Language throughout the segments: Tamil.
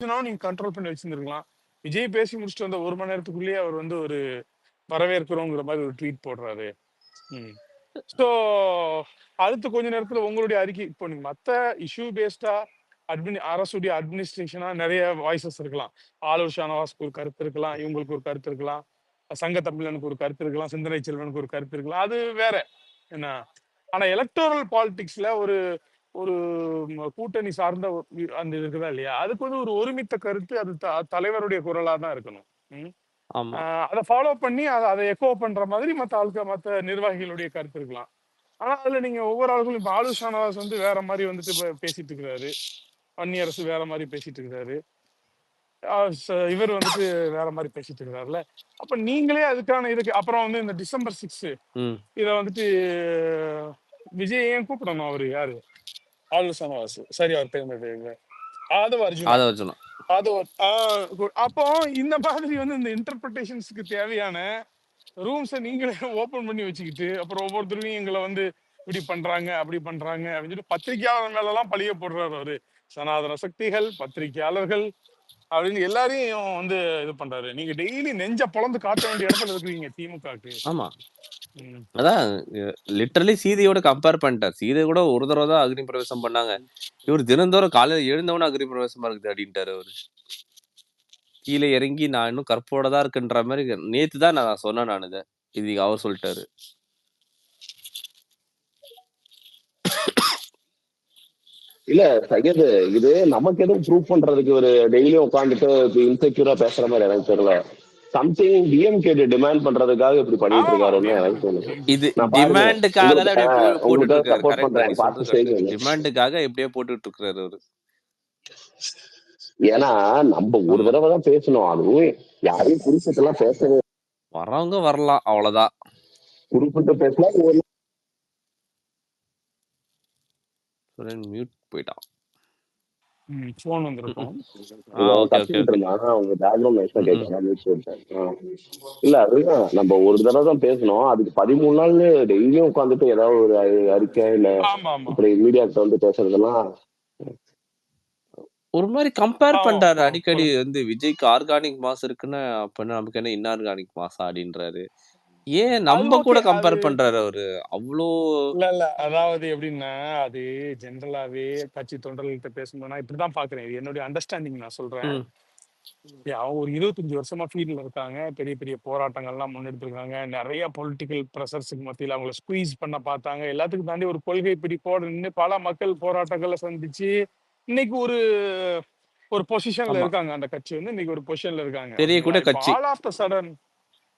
நீங்க கண்ட்ரோல் பண்ணி வச்சிருந்திருக்கலாம். விஜய் பேசி முடிச்சுட்டு வந்த 1 மணி நேரத்துக்குள்ளேயே அவர் வந்து ஒரு வரவேற்கிறோங்கிற மாதிரி ஒரு ட்வீட் போடுறாரு. ம். ஸோ அடுத்து கொஞ்ச நேரத்துல உங்களுடைய அறிக்கை இப்போ நீங்க மத்த இஷ்யூ பேஸ்டா அரசுடைய அட்மினிஸ்ட்ரேஷனா நிறைய வாய்ஸஸ் இருக்கலாம். ஆளுர் ஷானவாஸ்க்கு ஒரு கருத்து இருக்கலாம், இவங்களுக்கு ஒரு கருத்து இருக்கலாம், சங்க தமிழனுக்கு ஒரு கருத்து இருக்கலாம், சிந்தனை செல்வனுக்கு ஒரு கருத்து இருக்கலாம். அது வேற என்ன. ஆனா எலக்டோரல் பாலிடிக்ஸ்ல ஒரு ஒரு கூட்டணி சார்ந்த அந்த இது இருக்குதா இல்லையா, அதுக்கு வந்து ஒரு ஒருமித்த கருத்து அது தலைவருடைய குரலா தான் இருக்கணும். ம். ஆமா. அதை ஃபாலோ பண்ணி அதை எக்கோ பண்ற மாதிரி மத்த நிர்வாகிகளுடைய கருத்து இருக்கலாம். ஆனா அதுல நீங்க ஒவ்வொரு ஆளுக்கும் இப்ப ஆளு ஷானவாஸ் வந்து வேற மாதிரி வந்துட்டு பேசிட்டு இருக்கிறாரு, வன்னியரசு வேற மாதிரி பேசிட்டு இருக்கிறாரு, இவர் வந்துட்டு வேற மாதிரி பேசிட்டு இருக்கிறாருல. அப்ப நீங்களே அதுக்கான இதுக்கு அப்புறம் வந்து இந்த டிசம்பர் 6 இத வந்துட்டு விஜய் ஏன் கூப்பிடணும்? அவரு யாரு? ஆளு ஷானவாஸ், சரி அவர் பேர் ஆதவ அர்ஜுனா. ஆதவர்ஜுனா. அப்போ இந்த மாதிரி வந்து இந்த இன்டர்பிரிட்டேஷன்ஸ்க்கு தேவையான ரூம்ஸை நீங்களே ஓபன் பண்ணி வச்சுக்கிட்டு அப்புறம் ஒவ்வொருத்தருக்கும் எங்களை வந்து இப்படி பண்றாங்க அப்படி பண்றாங்க அப்படின்னு சொல்லிட்டு பத்திரிகையாளர் மேல எல்லாம் பழிய போடுறாரு அவரு. சனாதன சக்திகள், பத்திரிகையாளர்கள் அப்படின்னு எல்லாரையும் வந்து இது பண்றாரு. நீங்க டெய்லி நெஞ்ச பொளந்து காட்ட வேண்டிய இடத்துல இருக்கிறீங்க திமுகக்கு. ஆமா. அதான் லிட்டரலி சீதையோட கம்பேர் பண்ணிட்டார். சீதை கூட ஒரு தடவை தான் அக்னி பிரவேசம் பண்ணாங்க. இவர் தினந்தோறும் காலையில எழுந்தவன அக்னி பிரவேசமா இருக்குது அப்படின்ட்டாரு அவரு. கீழே இறங்கி நான் இன்னும் கற்போட தான் இருக்குன்ற மாதிரி நேத்து தான் நான் சொன்னேன். நான் இது அவர் சொல்லிட்டாரு. இல்ல சையது, இது நமக்கு எதுவும் ப்ரூவ் பண்றதுக்கு ஒரு டெய்லியும் உட்காந்துட்டு இன்செக்யூரா பேசுற மாதிரி எனக்கு தெரியல. சம்திங் டிஎம்கே டிமாண்ட் பண்றதுக்காக இப்படி பண்ணிட்டு இருக்காருன்னு எனக்கு தோணுது. இது டிமாண்டுக்காக தான் போட்டுட்டு சப்போர்ட் பண்றேன், பார்த்து செய்யுங்க. டிமாண்டுக்காக எப்படியே போட்டுட்டு இருக்காரு அவரு. ஏன்னா நம்ம ஒரு தடவை தான் பேசணும், அதுவும் யாரையும் குறிப்பிட்டெல்லாம் பேசவே வரவங்க வரலாம், அவ்வளவுதான். குறிப்பிட்டு பேசலாம். மியூட் போயிட்டான். போன் வந்திருக்கும். இல்ல அதுதான் நம்ம ஒரு தடவை தான் பேசணும், அதுக்கு 13 நாள் டெய்லியும் உட்காந்துட்டு ஏதாவது ஒரு அறிக்கை இல்ல இப்படி மீடியாக்கிட்ட வந்து பேசுறதெல்லாம் ஒரு மாதிரி கம்பேர் பண்றாரு அடிக்கடி. வந்து விஜய்க்கு ஆர்கானிக் மாஸ் இருக்குன்னா அப்ப நமக்கு என்ன இன்ஆர்கானிக் மாஸ் அப்படின்றாரு. ஏன் நம்ம கூட கம்பேர் பண்றாரு அவரு? அவ்வளோ இல்ல அதாவது எப்படின்னா அது ஜெனரலாவே கட்சி தொண்டர்கள்ட்ட பேசணும்னா இப்படிதான் பாக்குறேன். இது என்னுடைய அண்டர்ஸ்டாண்டிங் நான் சொல்றேன். அவங்க ஒரு 25 வருஷமா ஃபீல்ட்ல இருக்காங்க, பெரிய பெரிய போராட்டங்கள்லாம் முன்னெடுத்திருக்காங்க, நிறைய பொலிட்டிக்கல் ப்ரெஷர்ஸுக்கு மத்தியில் அவங்கள ஸ்குவீஸ் பண்ண பார்த்தாங்க. எல்லாத்துக்கும் தாண்டி ஒரு கொள்கை பிடிப்போடு நின்று பல மக்கள் போராட்டங்களை சந்திச்சு இன்னைக்கு ஒரு பொசிஷன்ல இருக்காங்க. அந்த கட்சி வந்து இன்னைக்கு ஒரு பொசிஷன்ல இருக்காங்க. ஆல் ஆஃப் த சடன்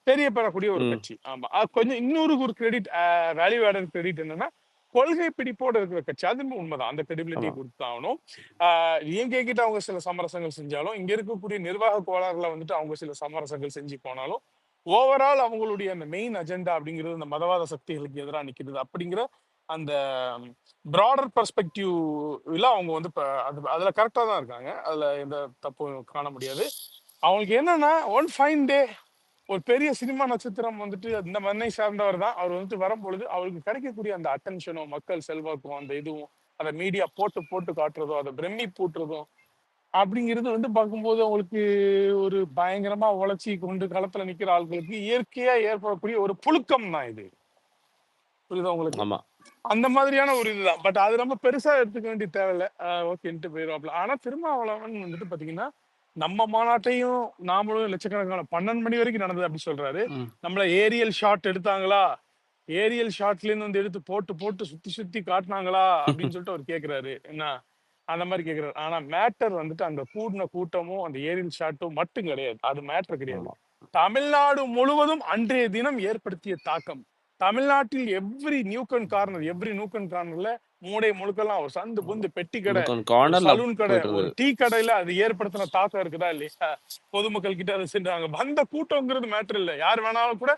தெரியப்படக்கூடிய ஒரு கட்சி. ஆமா, கொஞ்சம் இன்னொரு ஒரு கிரெடிட், வேல்யூ ஆடட் கிரெடிட் என்னன்னா கொள்கை பிடிப்போடு இருக்கிற கட்சி. அது உண்மைதான், அந்த கிரெடிபிலிட்டியை கொடுத்தாகணும். டிஎம்கே கிட்ட அவங்க சில சமரசங்கள் செஞ்சாலும், இங்க இருக்கக்கூடிய நிர்வாக கோளாறுல வந்துட்டு அவங்க சில சமரசங்கள் செஞ்சு போனாலும், ஓவரால் அவங்களுடைய அந்த மெயின் அஜெண்டா அப்படிங்கிறது இந்த மதவாத சக்திகளுக்கு எதிராக நிக்கிறது அப்படிங்கிற அந்த ப்ராடர் பெர்ஸ்பெக்டிவ்ல அவங்க வந்து அதுல கரெக்டா தான் இருக்காங்க. அதுல எந்த தப்பும் காண முடியாது. அவங்களுக்கு என்னன்னா ஒன் ஃபைன் டே ஒரு பெரிய சினிமா நட்சத்திரம் வந்துட்டு இந்த மண்ணை சார்ந்தவர் தான். அவர் வந்துட்டு வரும்பொழுது அவருக்கு கிடைக்கக்கூடிய அந்த அட்டென்ஷனோ, மக்கள் செல்வாக்கும், அந்த இதுவும் அதை மீடியா போட்டு போட்டு காட்டுறதோ, அதை பிரம்மி பூட்டுறதோ அப்படிங்கிறது வந்து பார்க்கும்போது அவங்களுக்கு ஒரு பயங்கரமா உழைச்சி கொண்டு களத்துல நிக்கிற ஆட்களுக்கு இயற்கையா ஏற்படக்கூடிய ஒரு புழுக்கம் தான் இது. புரியுதா உங்களுக்கு? அந்த மாதிரியான ஒரு இதுதான். பட் அது ரொம்ப பெருசா எடுத்துக்க வேண்டிய தேவையில்லை. ஓகேன்ட்டு போயிடுவாப்ல. ஆனா திருமாவளவன் வந்துட்டு பாத்தீங்கன்னா நம்ம மாநாட்டையும் நாமளும் லட்சக்கணக்கான 12 மணி வரைக்கும் நடந்தது அப்படி சொல்றாரு. நம்மள ஏரியல் ஷாட் எடுத்தாங்களா, ஏரியல் ஷாட்ல இருந்து வந்து எடுத்து போட்டு போட்டு சுத்தி சுத்தி காட்டினாங்களா அப்படின்னு சொல்லிட்டு அவர் கேக்குறாரு. என்ன அந்த மாதிரி கேக்குறாரு. ஆனா மேட்டர் வந்துட்டு அங்க கூடின கூட்டமும் அந்த ஏரியல் ஷாட்டும் மட்டும் கிடையாது. அது மேட்டர் கிடையாது. தமிழ்நாடு முழுவதும் அன்றைய தினம் ஏற்படுத்திய தாக்கம். தமிழ்நாட்டில் எவ்ரி நியூக்கன் கார்னர்ல மூடை முழுக்கலாம் ஒரு சந்து புந்து பெட்டி கடை, சலூன் கடை, ஒரு டீ கடையில அது ஏற்படுத்தின தாக்கம் இருக்குதா இல்லையா? பொதுமக்கள் கிட்ட அதை சென்றாங்க. வந்த கூட்டம்ங்கிறது மேட்டர் இல்லை. யார் வேணாலும் கூட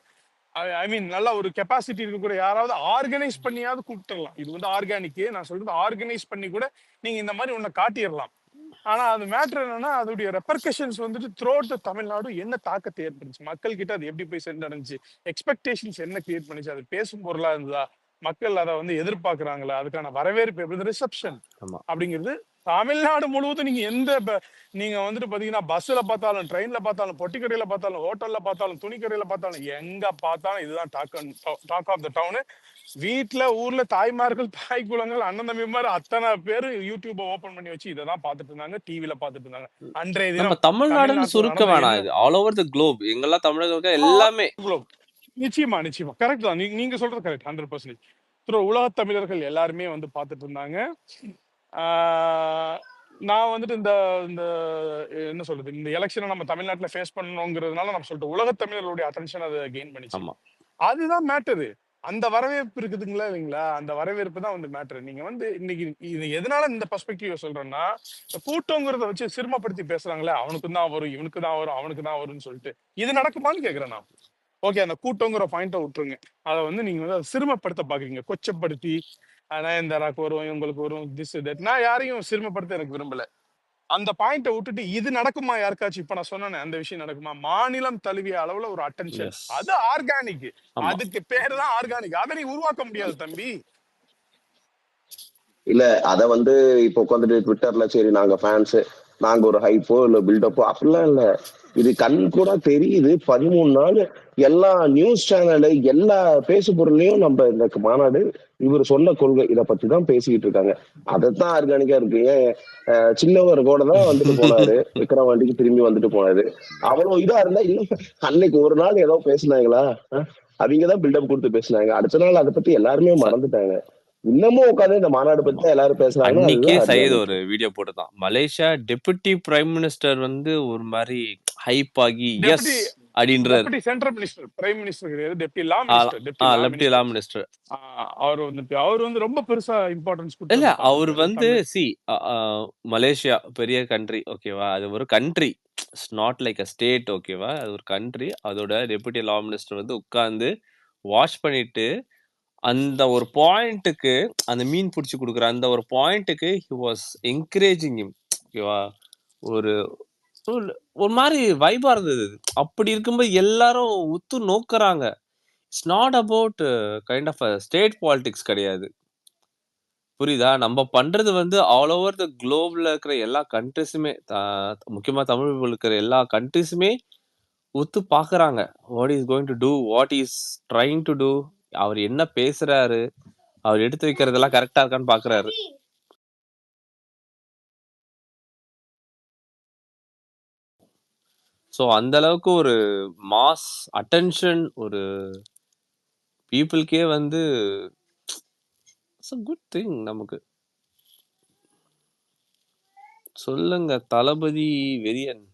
ஐ மீன் நல்ல ஒரு கெப்பாசிட்டி இருக்கக்கூடிய யாராவது ஆர்கனைஸ் பண்ணியாவது கூப்பிட்டுடலாம். இது வந்து ஆர்கானிக், நான் சொல்றது ஆர்கனைஸ் பண்ணி கூட நீங்க இந்த மாதிரி ஒன்ன காட்டிடலாம். ஆனா அது மேட்டர் என்னன்னா அதோடைய ரெப்பர்கஷன்ஸ் வந்துட்டு த்ரூஅவுட் த தமிழ்நாடு என்ன தாக்கத்தை ஏற்படுச்சு, மக்கள் கிட்ட அது எப்படி போய் சென்றடைஞ்சு, எக்ஸ்பெக்டேஷன்ஸ் என்ன கிரியேட் பண்ணிச்சு, அது பேசும் பொருளா இருந்ததா, மக்கள் அதை வந்து எதிர்பார்க்கறாங்களா, அதுக்கான வரவேற்பு எப்படி, ரிசப்ஷன் அப்படிங்கிறது தமிழ்நாடு முழுவதும் நீங்க நீங்க வந்துட்டு பாத்தீங்கன்னா பஸ்ல பார்த்தாலும், ட்ரெயின்ல பார்த்தாலும், பொட்டி கடையில பார்த்தாலும், ஹோட்டல்ல பார்த்தாலும், துணி கடையில பார்த்தாலும், எங்க பார்த்தாலும் இதுதான் டாக் ஆஃப் த டவுன். வீட்டுல ஊர்ல தாய்மார்கள், தாய் குலங்கள், அண்ணன் தம்பிமார் அத்தனை பேரு யூடியூப் ஓபன் பண்ணி வச்சு இதான் பார்த்துட்டு இருந்தாங்க, டிவில பார்த்துட்டு இருந்தாங்க. அன்றைய நம்ம தினம் தமிழ்நாடுன்னு தமிழ்நாட்டுல சுருக்க நடந்த வேணாம். என்ன இது ஆல் ஓவர் த குளோப். எங்கெல்லாம் தமிழகம் இருக்கோ எல்லாமே. நிச்சயமா நிச்சயமா கரெக்ட் தான். நீங்க சொல்றது கரெக்ட் 100%. உலக தமிழர்கள் எல்லாருமே வந்து பார்த்துட்டு இருந்தாங்க. நான் வந்துட்டு இந்த இந்த என்ன சொல்றது, இந்த எலெக்ஷனை நம்ம தமிழ்நாட்டுல ஃபேஸ் பண்ணணுங்கிறதுனால நம்ம சொல்லிட்டு உலக தமிழர்களுடைய அட்டென்ஷன் அதை கெயின் பண்ணிச்சு. ஆமா. அதுதான் மேட்டரு. அந்த வரவேற்பு இருக்குதுங்களா இல்லைங்களா, அந்த வரவேற்பு தான் வந்து மேட்டர். நீங்க வந்து இன்னைக்கு இது எதனால இந்த பெர்ஸ்பெக்டிவ் சொல்றேன்னா, கூட்டங்கிறத வச்சு சிரமப்படுத்தி பேசுறாங்களே, அவனுக்கு தான் வரும், இவனுக்கு தான் வரும், அவனுக்கு தான் வரும்னு சொல்லிட்டு இது நடக்குமான்னு கேக்குறேன் நான். ஓகே, அந்த கூட்டங்கிற பாயிண்ட விட்டுருங்க. அதை வந்து நீங்க வந்து அதை சிரமப்படுத்த பாக்குறீங்க, கொச்சப்படுத்தி நயன்தாராக்கு வரும், இவங்களுக்கு வரும், திஸ் தட். நான் யாரையும் சிரமப்படுத்த எனக்கு விரும்பல. அந்த பாயிண்ட விட்டுட்டு இது நடக்குமா யாருக்காச்சும்? இப்ப நான் சொன்னேன் அந்த விஷயம் நடக்குமா, மாநிலம் தழுவிய அளவுல ஒரு அட்டென்ஷன், எஸ். அது ஆர்கானிக். ஆமா. அதுக்கு பேரு தான் ஆர்கானிக். அதை நீ உருவாக்க முடியாது தம்பி. இல்ல அத வந்து இப்ப உட்காந்துட்டு ட்விட்டர்ல சரி நாங்க ஃபேன்ஸ், நாங்க ஒரு ஹைப்போ இல்ல பில்டப்போ அப்படிலாம் இல்ல. இது கண் கூட தெரியுது. 13 நாள் எல்லா நியூஸ் சேனலு, எல்லா பேசு பொருளையும் நம்ம இந்த மாநாடு இவர் சொன்ன கொள்கை இத பத்தி தான் பேசிக்கிட்டு இருக்காங்க. அதத்தான் ஆர்கானிக்கா இருக்கு. ஏன் சின்னவர் கூட தான் வந்துட்டு போனாரு, விக்ரவாண்டிக்கு திரும்பி வந்துட்டு போனாரு. அவ்வளவு இதா இருந்தா இன்னும் அன்னைக்கு ஒரு நாள் ஏதோ பேசினாங்களா, அவங்கதான் பில்டப் கொடுத்து பேசினாங்க. அடுத்த நாள் அதை பத்தி எல்லாருமே மறந்துட்டாங்க. இன்னமும் உட்காந்து இந்த மாநாடு பத்தி ஆமா. தான் எல்லாரும் பேசுறாங்கன்னா அன்னைக்கே அதுதான் சையத் ஆர்கானிக். ஒரு வீடியோ போட்டுதான். மலேசியா டெபுட்டி பிரைம் மினிஸ்டர் வந்து ஒரு மாதிரி ஹைப் ஆகி எஸ் டெபுட்டி அப்படின்றாரு. Deputy central minister, prime minister கிடையாது, டெப்டி லா மினிஸ்டர். டெப்டி லா லெப்டி லா மினிஸ்டர். அவர் வந்து ரொம்ப பெருசா இம்பார்ட்டன்ஸ் இல்ல கொடுத்து அவர் பார்த்துருக்காரு வந்து தமிழ். மலேசியா பெரிய கண்ட்ரி, ஓகேவா? அது ஒரு country, it's not like a state, ஓகேவா? அது ஒரு கண்ட்ரி. அதோட டெபுட்டி லா மினிஸ்டர் வந்து உட்கார்ந்து வாட்ச் பண்ணிட்டு அந்த ஒரு பாயிண்ட்டுக்கு, அந்த மீன் பிடிச்சி கொடுக்குற அந்த ஒரு பாயிண்ட்டுக்கு ஹி வாஸ் என்கரேஜிங் ஹிம், ஓகேவா? ஒரு ஒரு மாதிரி வைபா இருந்தது. அப்படி இருக்கும்போது எல்லாரும் உத்து நோக்குறாங்க. It's not about kind of state politics கிடையாது. புரியுதா? நம்ம பண்றது வந்து ஆல் ஓவர் த குளோப்ல இருக்கிற எல்லா கண்ட்ரிஸுமே, முக்கியமா தமிழ் இருக்கிற எல்லா கண்ட்ரிஸுமே உத்து பாக்குறாங்க. What is going to do, what is trying to do, அவர் என்ன பேசுறாரு, அவர் எடுத்து வைக்கிறதெல்லாம் கரெக்டா இருக்கான்னு பாக்குறாரு. ஸோ அந்த அளவுக்கு ஒரு மாஸ் அட்டென்ஷன் ஒரு பீப்புளுக்கே வந்து இட்ஸ் அ குட் திங். நமக்கு சொல்லுங்க தளபதி வெறியன்.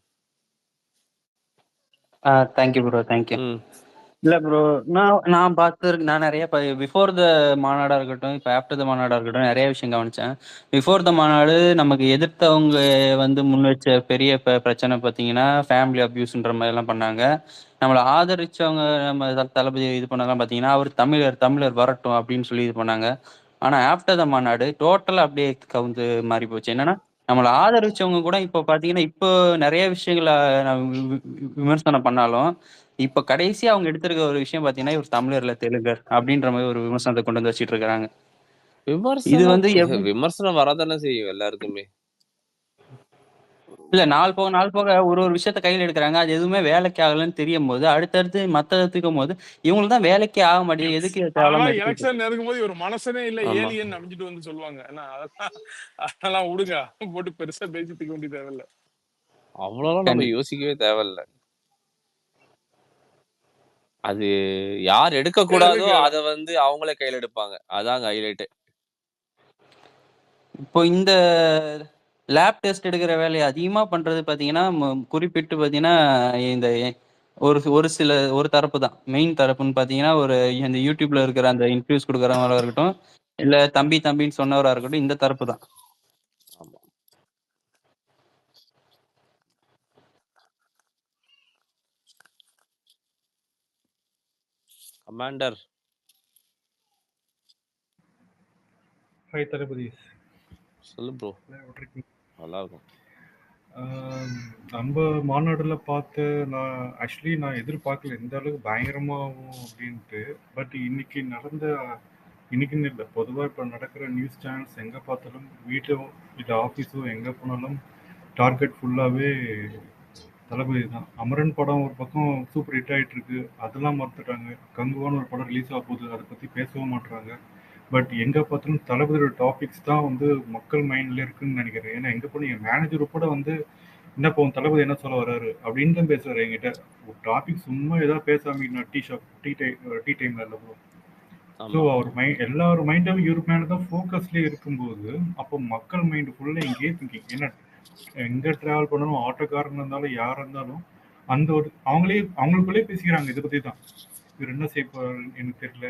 Thank you bro, thank you. இல்ல ப்ரோ, நான் நான் நிறைய பிஃபோர் த மாநாடா இருக்கட்டும், இப்போ ஆஃப்டர் த மாநாடா இருக்கட்டும், நிறைய விஷயம் கவனிச்சேன். பிஃபோர் த மாநாடு நமக்கு எதிர்த்தவங்க வந்து முன் வச்ச பெரிய பிரச்சனை பார்த்தீங்கன்னா ஃபேமிலி அபியூஸ்ன்ற மாதிரி எல்லாம் பண்ணாங்க. நம்மளை ஆதரிச்சவங்க நம்ம தளபதி இது பண்ணலாம் பார்த்தீங்கன்னா அவர் தமிழர் வரட்டும் அப்படின்னு சொல்லி இது பண்ணாங்க. ஆனா ஆஃப்டர் த மாநாடு டோட்டலா அப்படியே கவுந்து மாறி போச்சு. என்னன்னா நம்மளை ஆதரிச்சவங்க கூட இப்போ பாத்தீங்கன்னா இப்போ நிறைய விஷயங்களை விமர்சனம் பண்ணாலும் இப்ப கடைசியா அவங்க எடுத்திருக்க ஒரு விஷயம் பாத்தீங்கன்னா இவர் தமிழர்ல தெலுங்கர் அப்படின்ற மாதிரி ஒரு விமர்சனத்தை கொண்டு வந்து வச்சிட்டு இருக்காங்க. இது வந்து விமர்சனம் வராதானே செய்யும் எல்லாருக்குமே. இல்ல நாள் போக ஒரு விஷயத்த கையில எடுக்கிறாங்க, அது எதுவுமே வேலைக்கு ஆகலன்னு தெரியும் போது அடுத்தடுத்து மத்த தூக்கும் போது இவங்களுக்கு தான் வேலைக்கே ஆக மாட்டேங்குது, எதுக்கு எலெக்ஷன் இருக்கும்போது ஒரு மனசனே இல்ல ஏலியன் அமைஞ்சிட்டு வந்து சொல்லுவாங்க. அதெல்லாம் விடுங்க, போட்டு பெருசா பேசிக்க வேண்டிய தேவையில்ல. அவ்வளவு நம்ம யோசிக்கவே தேவையில்ல. அது யார் எடுக்க கூடாதோ அத வந்து அவங்களே கையில எடுப்பாங்க. அதாங்க ஹைலைட். இப்போ இந்த லேப் டெஸ்ட் எடுக்கிற வேலையை அதிகமா பண்றது பாத்தீங்கன்னா குறிப்பிட்டு பாத்தீங்கன்னா இந்த ஒரு தரப்பு தான், மெயின் தரப்புன்னு பாத்தீங்கன்னா இந்த யூடியூப்ல இருக்கிற அந்த இன்டர்வியூஸ் கொடுக்கறவங்களா இருக்கட்டும், இல்ல தம்பின்னு சொன்னவரா இருக்கட்டும், இந்த தரப்பு தான். கமாண்டர் ஹை தளபதி, சொல்லு ப்ரோ. நல்லா இருக்கும். நம்ம மாநாடுல பார்த்து நான் எதிர்பார்க்கல இந்த அளவுக்கு பயங்கரமாகும் அப்படின்ட்டு. பட் இன்னைக்கு நடந்த இன்னைக்குன்னு இல்லை, பொதுவாக இப்போ நடக்கிற நியூஸ் சேனல்ஸ் எங்கே பார்த்தாலும் வீட்டோ இல்லை ஆஃபீஸோ எங்கே போனாலும் டார்கெட் ஃபுல்லாகவே தளபதி தான். அமரன் படம் ஒரு பக்கம் சூப்பர் ஹிட் ஆகிட்டு இருக்கு, அதெல்லாம் மறுத்துட்டாங்க. கங்குவான்னு ஒரு படம் ரிலீஸ் ஆக போகுது, அதை பற்றி பேசவும் மாட்டுறாங்க. பட் எங்கே பார்த்தாலும் தளபதியோட டாபிக்ஸ் தான் வந்து மக்கள் மைண்டில் இருக்குன்னு நினைக்கிறேன். ஏன்னா எங்கே போய் என் மேனேஜர் கூட வந்து என்ன போகும் தளபதி என்ன சொல்ல வர்றாரு அப்படின்னு தான் பேசுவார் என்கிட்ட. ஒரு டாபிக் சும்மா ஏதாவது பேசாம நான் டீ டைம்ல இல்லை ப்ரோ. ஸோ அவர் எல்லாரும் மைண்டும் இவர் மேலே தான் ஃபோக்கஸ்லேயே இருக்கும்போது அப்போ மக்கள் மைண்டு ஃபுல்லாக எங்கேயே திங்கிங். ஏன்னா எங்கே ட்ராவல் பண்ணணும், ஆட்டோக்காரங்க இருந்தாலும் யாராக இருந்தாலும் அந்த ஒரு அவங்களுக்குள்ளே பேசிக்கிறாங்க இதை பற்றி தான். இவர் என்ன செய்ய போறாருன்னு எனக்கு தெரியல.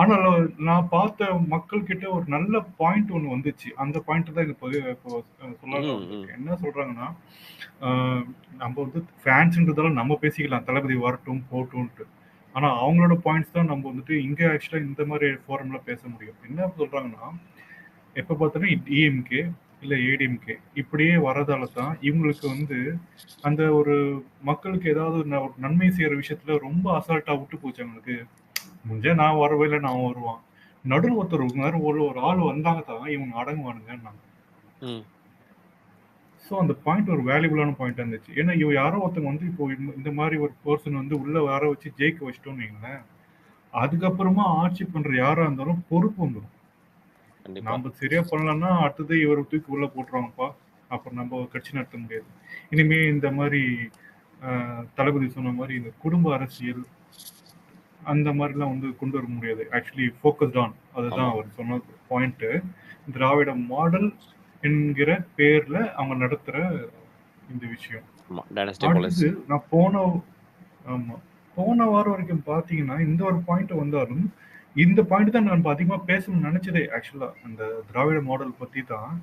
ஆனால் நான் பார்த்த மக்கள் கிட்ட ஒரு நல்ல பாயிண்ட் ஒன்று வந்துச்சு. அந்த பாயிண்ட் தான் இப்போ சொல்லலாம். என்ன சொல்றாங்கன்னா, நம்ம வந்து ஃபேன்ஸ்ன்றதால நம்ம பேசிக்கலாம் தளபதி வரட்டும் போட்டும்ட்டு. ஆனா அவங்களோட பாயிண்ட்ஸ் தான் நம்ம வந்துட்டு இங்க ஆக்சுவலா இந்த மாதிரி ஃபோரம்ல பேச முடியும். என்ன சொல்றாங்கன்னா, எப்ப பார்த்தாலும் டிஎம்கே இல்ல ஏடிஎம்கே இப்படியே வரதால தான் இவங்களுக்கு வந்து அந்த ஒரு மக்களுக்கு ஏதாவது ஒரு நன்மை செய்யற விஷயத்துல ரொம்ப அசால்ட்டா விட்டு போச்சு. அவங்களுக்கு முடிஞ்சா நான் வரவே இல்லை, நான் வருவான் நடுவில் ஒருத்தர் ஒரு ஆள் வந்தாங்க தான் இவங்க அடங்குவானுங்க. ஸோ அந்த பாயிண்ட் ஒரு வேல்யூபிளான பாயிண்ட் இருந்துச்சு. ஏன்னா இவ யாரோ ஒருத்தங்க வந்து இப்போ இந்த மாதிரி ஒரு பர்சன் வந்து உள்ள வர வச்சு ஜெயிக்க வச்சிட்டோம்னு வைங்களேன், அதுக்கப்புறமா ஆட்சி பண்ற யாரா இருந்தாலும் பொறுப்பு வந்துடும். நம்ம சரியா பண்ணலன்னா அடுத்தது இவரை தூக்கி உள்ள போட்டுருவாங்கப்பா, அப்புறம் நம்ம கட்சி நடத்த முடியாது. இனிமே இந்த மாதிரி தளபதி சொன்ன மாதிரி இந்த குடும்ப அரசியல் அந்த மாதிரிலாம் வந்து கொண்டு வர முடியாது. ஆக்சுவலி ஃபோக்கஸ்ட் ஆன் அதுதான் அவர் சொன்ன பாயிண்ட். திராவிட மாடல் என்கிற பேர்ல அவங்க நடத்துற இந்த விஷயம். அடுத்தது நான் போன வாரம் வரைக்கும் பாத்தீங்கன்னா இந்த ஒரு பாயிண்ட் வந்தாலும் இந்த பாயிண்ட் தான் நான் அதிகமா பேசணும்னு நினைச்சதே ஆக்சுவலா அந்த திராவிட மாடல் பத்தி தான்.